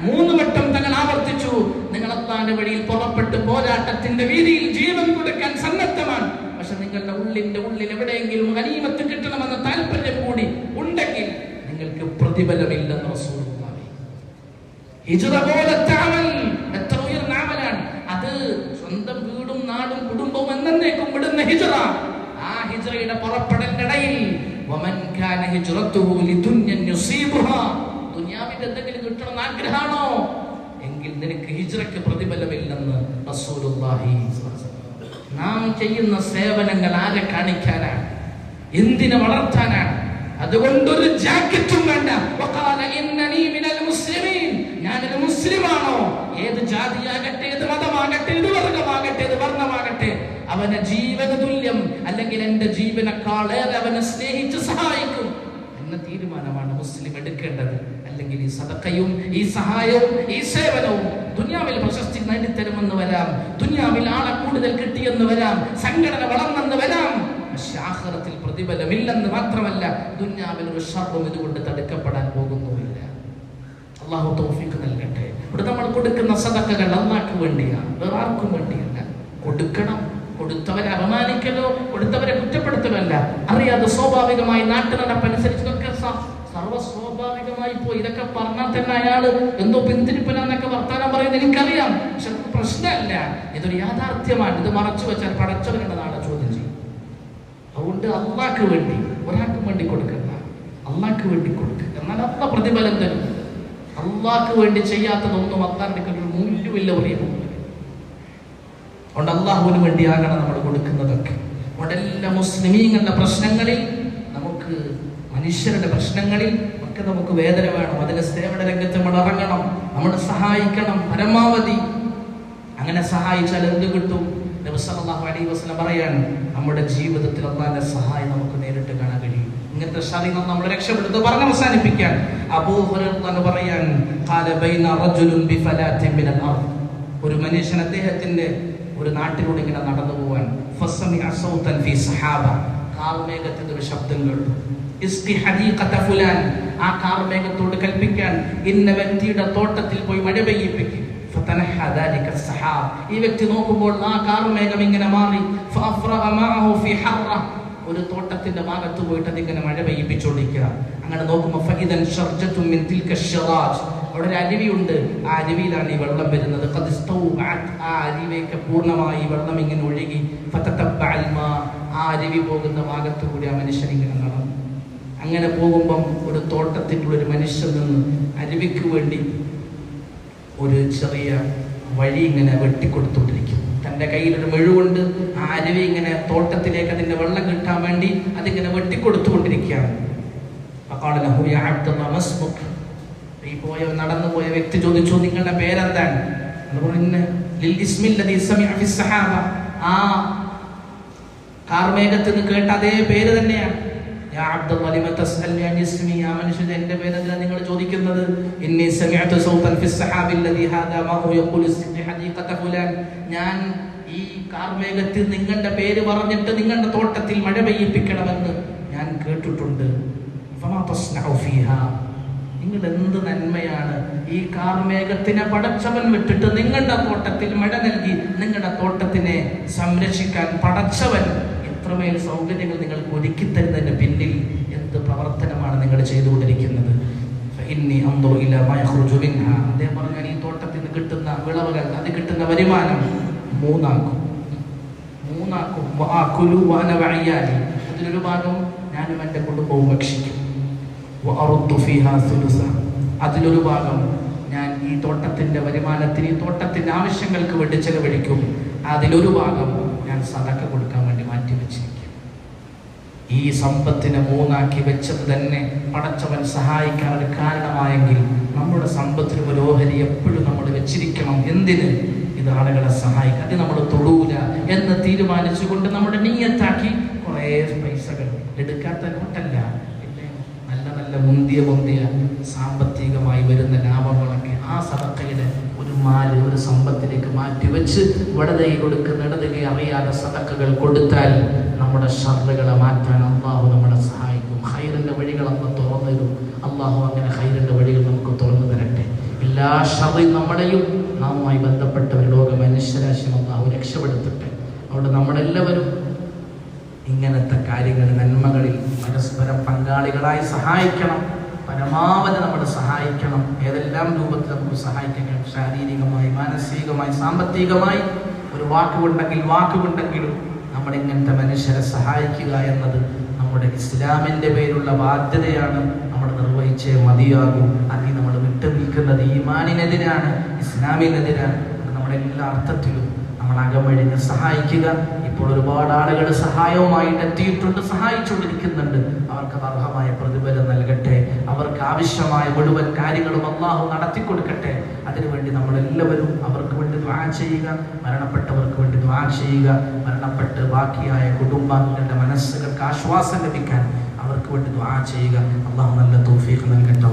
3 വട്ടം തങ്ങൾ ആവർത്തിച്ചു, നിങ്ങൾ അല്ലാഹുവിന്റെ വഴിയിൽ പുറപ്പെട്ട് പോരാട്ടത്തിന്റെ വീതിയിൽ ജീവൻ കൊടുക്കാൻ സന്നദ്ധമാണ്, പക്ഷെ നിങ്ങളുടെ ഉള്ളിൽ എവിടെയെങ്കിലും ഗനീമത്ത് കിട്ടണമെന്ന താല്പര്യം കൂടി ഉണ്ടെങ്കിൽ നിങ്ങൾക്ക് പ്രതിഫലമില്ലെന്ന് റസൂലുള്ളാഹി. ഹിജ്റ പോലത്തെ അമൽ എത്ര ഉയർന്ന അമലാണ് അത്. സ്വന്തം വീടും നാടും കുടുംബവും എന്നേക്കും വിടുന്ന ഹിജ്റ. ആ ഹിജ്റയുടെ പുറപ്പെടലിനിടയിൽ വമൻ കാന ഹിജ്റതുഹു ലിദുന്യൻ യുസീബുഹാ, ദുനിയാവിന്റെ എന്തെങ്കിലും കിട്ടണമെന്ന് ആഗ്രഹമാണോ എങ്കിൽ നിനക്ക് ഹിജ്റയ്ക്ക് പ്രതിഫലമില്ലെന്ന് റസൂലുള്ളാഹി. നാം ചെയ്യുന്ന സേവനങ്ങൾ ആരെ കാണിക്കാനാണ്? എന്തിനെ വളർത്താനാണ്? അതുകൊണ്ടൊരു ജാക്കറ്റും വേണ്ട. വഖാല ഇന്നനി മിനൽ മുസ്ലിമീൻ, ഞാനൊരു മുസ്ലിമാണോ? ഏത് ജാതിയാകട്ടെ, ഏത് മതമാകട്ടെ, ഏത് വർഗമാകട്ടെ, ഏത് വർണ്ണമാകട്ടെ, അവനെ ജീവന തുല്യം അല്ലെങ്കിൽ എന്റെ ജീവനേക്കാളേറെ അവനെ സ്നേഹിച്ച് സഹായിക്കും എന്ന തീരുമാനമാണ് മുസ്ലിം എടുക്കേണ്ടത്. അല്ലെങ്കിൽ ഈ സദഖയും ഈ സഹായവും ഈ സേവനവും ദുനിയാവിൽ പ്രശസ്തി നേടിത്തരുമെന്ന് വരാം, ദുനിയാവിൽ ആളെ കൂടുതൽ കിട്ടിയെന്ന് വരാം, സംഘടന വളർന്നെന്ന് വരാം, പക്ഷെ ആഖിറത്തിൽ പ്രതിഫലമില്ലെന്ന് മാത്രമല്ല, ദുനിയാവിൽ ഒരു ഷർറും ഇതുകൊണ്ട് തടുക്കപ്പെടാൻ പോകുന്നുമില്ല. അല്ലാഹു തൗഫീഖ് നൽകട്ടെ. ഇവിടെ നമ്മൾ കൊടുക്കുന്ന സദഖകൾ അല്ലാഹുവിന് വേണ്ടിയാണ്, വേറെ ആർക്കും വേണ്ടിയല്ല. കൊടുക്കണം. കൊടുത്തവരെ അപമാനിക്കലോ കൊടുത്തവരെ കുറ്റപ്പെടുത്തലല്ല. അറിയാതെ സ്വാഭാവികമായി നാട്ടു നടപ്പനുസരിച്ച് ഇതൊക്കെ സർവ്വസ്വാഭാവികമായി പോയി. ഇതൊക്കെ പറഞ്ഞാൽ തന്നെ അയാള് എന്തോ പിന്തിരിപ്പനെന്നൊക്കെ വർത്താനം പറയുന്നത് എനിക്കറിയാം, പക്ഷെ പ്രശ്നമല്ല, ഇതൊരു യാഥാർത്ഥ്യമാണ്. ഇത് മറച്ചു വെച്ചാൽ പടച്ചവരുടെ നാളെ ചോദ്യം ചെയ്യും. അതുകൊണ്ട് അല്ലാഹുവിന് വേണ്ടി, ഒരാൾക്കും വേണ്ടി കൊടുക്കണ്ട, അല്ലാഹുവിന് വേണ്ടി കൊടുക്കുക. എന്നാൽ അല്ലാഹു പ്രതിഫലം തരും. അല്ലാഹുവിന് വേണ്ടി ചെയ്യാത്തതൊന്നും അല്ലാഹുവിന്റെ ഒരു മൂല്യമില്ല പറയുമ്പോൾ. അതുകൊണ്ട് അല്ലാഹുവിന് വേണ്ടിയാകണം നമ്മൾ കൊടുക്കുന്നതൊക്കെ. അതുകൊണ്ട് എല്ലാ മുസ്ലിമീങ്ങളുടെ പ്രശ്നങ്ങളിൽ, നമുക്ക് മനുഷ്യരുടെ പ്രശ്നങ്ങളിൽ ഒക്കെ നമുക്ക് വേദന വേണം. അതിന് സേവന രംഗത്ത് നമ്മൾ ഇറങ്ങണം, നമ്മൾ സഹായിക്കണം പരമാവധി. അങ്ങനെ സഹായിച്ചാൽ എന്ത് കിട്ടും? നബി സല്ലല്ലാഹു അലൈഹി വസല്ലം പറയാൻ, നമ്മുടെ ജീവിതത്തിൽ അല്ലാഹുവിന്റെ സഹായം നമുക്ക് നേരിട്ട് കാണാൻ കഴിയും. ഇങ്ങനത്തെ ശരീരം നമ്മൾ രക്ഷപ്പെടുത്ത് പറഞ്ഞ് അവസാനിപ്പിക്കാൻ അബൂ ഹുറൈറ പറയാൻ, ഖാല ബൈന റജുലുൻ ബിഫലാത്തിൻ മിനൽ അർദ്, ഒരു മനുഷ്യൻ അദ്ദേഹത്തിന്റെ ഒരു നാട്ടിലൂടെ ഇങ്ങനെ നടന്നു പോവാൻ, ഫസമിഅ സൗതൻ ഫീ സഹാബ, കാർമേഘത്തിന്റെ ഒരു ശബ്ദം കേട്ടു. ഇസ്ഖി ഹദീഖത ഫുലാൻ, ആ കാർമേഘത്തോട് കൽപ്പിക്കാൻ, ഇന്ന വ്യക്തിയുടെ തോട്ടത്തിൽ പോയി മഴ പെയ്യിപ്പിക്കും. ഫതനഹ ദാലിക സഹാബ്, ഈ വ്യക്തി നോക്കുമ്പോൾ ആ കാർമേഘം ഇങ്ങനെ മാറി. ഫഅഫറഅ മഅഹു ഫീ ഹർറ, ഒരു തോട്ടത്തിന്റെ ഭാഗത്ത് പോയിട്ട് അതിങ്ങനെ മഴ പെയ്യിപ്പിച്ചോണ്ടിരിക്കുക. അങ്ങനെ നോക്കുമ്പോൾ ഫഇദൻ ഷർജത്തുൻ മിൻ തിൽക ശറാജ്, അവിടെ ഒരു അരുവിയുണ്ട്. ആ അരുവിയിലാണ് ഈ വെള്ളം വരുന്നത്. ആ അരുവിയൊക്കെ പൂർണ്ണമായി വെള്ളം ഇങ്ങനെ ഒഴുകി. ആ അരുവി പോകുന്ന ഭാഗത്തു കൂടി ആ മനുഷ്യൻ ഇങ്ങനെ നടന്നു. അങ്ങനെ പോകുമ്പം ഒരു തോട്ടത്തിലുള്ള ഒരു മനുഷ്യൻ നിന്ന് അരുവിക്ക് വേണ്ടി ഒരു ചെറിയ വഴി ഇങ്ങനെ വെട്ടിക്കൊടുത്തോണ്ടിരിക്കും. തൻ്റെ എൻ്റെ കയ്യിലൊരു മെഴുകൊണ്ട് ആ അരുവി ഇങ്ങനെ തോട്ടത്തിലേക്ക് അതിൻ്റെ വെള്ളം കിട്ടാൻ വേണ്ടി അതിങ്ങനെ വെട്ടിക്കൊടുത്തുകൊണ്ടിരിക്കുകയാണ്. ഈ നടന്നു പോയ വ്യക്തി ചോദിച്ചു, നിങ്ങളുടെ പേരെന്താണ്? ആ കാർമേഘത്തിൽ നിന്ന് കേട്ട അതേ പേര് തന്നെയാണ്. മനുഷ്യൻ എന്റെ പേരെന്തിനാ നിങ്ങൾ ചോദിക്കുന്നത്? ഞാൻ ഈ കാർമേഘത്തിൽ നിങ്ങളുടെ പേര് പറഞ്ഞിട്ട് നിങ്ങളുടെ തോട്ടത്തിൽ മഴ പെയ്യിപ്പിക്കണമെന്ന് ഞാൻ കേട്ടിട്ടുണ്ട്. നിങ്ങൾ എന്ത് നന്മയാണ് ഈ കാർമേഘത്തിനെ പടച്ചവൻ വിട്ടിട്ട് നിങ്ങളുടെ തോട്ടത്തിൽ മഴ നൽകി നിങ്ങളുടെ തോട്ടത്തിനെ സംരക്ഷിക്കാൻ പടച്ചവൻ എത്രമേൽ സൗകര്യങ്ങൾ നിങ്ങൾക്ക് ഒരുക്കി തരുന്നതിന്റെ പിന്നിൽ എന്ത് പ്രവർത്തനമാണ് നിങ്ങൾ ചെയ്തുകൊണ്ടിരിക്കുന്നത്? അദ്ദേഹം പറഞ്ഞാൽ ഈ തോട്ടത്തിൽ നിന്ന് കിട്ടുന്ന വിളവുകൾ, അത് കിട്ടുന്ന വരുമാനം മൂന്നാക്കും. അതിലൊരു ഭാഗം ഞാനും എൻ്റെ കുടുംബവും ഭക്ഷിക്കും. അതിലൊരു ഭാഗം ഞാൻ ഈ തോട്ടത്തിന്റെ വരുമാനത്തിന്, ഈ തോട്ടത്തിന്റെ ആവശ്യങ്ങൾക്ക് വേണ്ടി ചെലവഴിക്കും. അതിലൊരു ഭാഗം ഞാൻ സദഖ കൊടുക്കാൻ വേണ്ടി മാറ്റിവെച്ചിരിക്കും. ഈ സമ്പത്തിനെ മൂന്നാക്കി വെച്ചത് തന്നെ പടച്ചവൻ സഹായിക്കാൻ ഒരു കാരണമായെങ്കിൽ നമ്മുടെ സമ്പത്തിന് ഒരു ഓഹരി എപ്പോഴും നമ്മൾ വെച്ചിരിക്കണം. എന്തിന്? ഇത് ആളുകളെ സഹായിക്കും. അത് നമ്മൾ തൊടൂല എന്ന് തീരുമാനിച്ചുകൊണ്ട് നമ്മുടെ നിയ്യത്താക്കി കുറേ പൈസകൾ എടുക്കാത്ത നോട്ടല്ല, നല്ല മുന്തിയ സാമ്പത്തികമായി വരുന്ന ലാഭങ്ങളൊക്കെ ആ സദഖയുടെ ഒരു സമ്പത്തിലേക്ക് മാറ്റിവെച്ച് വടതൈ കൊടുക്കുന്ന ഇടതുകൈ അറിയാതെ സദഖകൾ കൊടുത്താൽ നമ്മുടെ ഷർറുകളെ മാറ്റാൻ അള്ളാഹു നമ്മളെ സഹായിക്കും. ഖൈറിന്റെ വഴികൾ അന്ന് തുറന്നു തരും. അള്ളാഹു അങ്ങനെ ഖൈറിന്റെ വഴികൾ നമുക്ക് തുറന്നു തരട്ടെ. എല്ലാ ഷർറും നമ്മളെയും നാമുമായി ബന്ധപ്പെട്ടവർ ലോക മനുഷ്യരാശിയും അള്ളാഹു രക്ഷപ്പെടുത്തട്ടെ. അവിടെ നമ്മളെല്ലാവരും ഇങ്ങനത്തെ കാര്യങ്ങൾ, നന്മകളിൽ പരസ്പരം പങ്കാളികളായി സഹായിക്കണം. പരമാവധി നമ്മൾ സഹായിക്കണം. ഏതെല്ലാം രൂപത്തിൽ നമുക്ക് സഹായിക്കാൻ കഴിയും, ശാരീരികമായി, മാനസികമായി, സാമ്പത്തികമായി, ഒരു വാക്കുകൊണ്ടെങ്കിലും നമ്മൾ ഇങ്ങനത്തെ മനുഷ്യരെ സഹായിക്കുക എന്നത് നമ്മുടെ ഇസ്ലാമിൻ്റെ പേരുള്ള ബാധ്യതയാണ്. നമ്മൾ നിർവഹിച്ചേ മതിയാകും. അതിൽ നമ്മൾ വിട്ടുനിൽക്കുന്നത് ഈമാനിനെതിരാണ്, ഇസ്ലാമിനെതിരാണ്. നമ്മളെല്ലാ അർത്ഥത്തിലും നമ്മൾ അകമഴിഞ്ഞ് സഹായിക്കുക. ഇപ്പോൾ ഒരുപാട് ആളുകൾ സഹായവുമായിട്ട് എത്തിയിട്ടുണ്ട്, സഹായിച്ചുകൊണ്ടിരിക്കുന്നുണ്ട്. അവർക്ക് അർഹമായ പ്രതിഫലം നൽകട്ടെ. അവർക്ക് ആവശ്യമായ മുഴുവൻ കാര്യങ്ങളും അള്ളാഹു നടത്തിക്കൊടുക്കട്ടെ. അതിനുവേണ്ടി നമ്മളെല്ലാവരും അവർക്ക് വേണ്ടി ദുആ ചെയ്യുക. മരണപ്പെട്ടവർക്ക് വേണ്ടി ദുആ ചെയ്യുക. മരണപ്പെട്ട് ബാക്കിയായ കുടുംബാംഗങ്ങളുടെ മനസ്സുകൾക്ക് ആശ്വാസം ലഭിക്കാൻ അവർക്ക് വേണ്ടി ദുആ ചെയ്യുക. അള്ളാഹു നല്ല തൗഫീഖ് നൽകട്ടെ.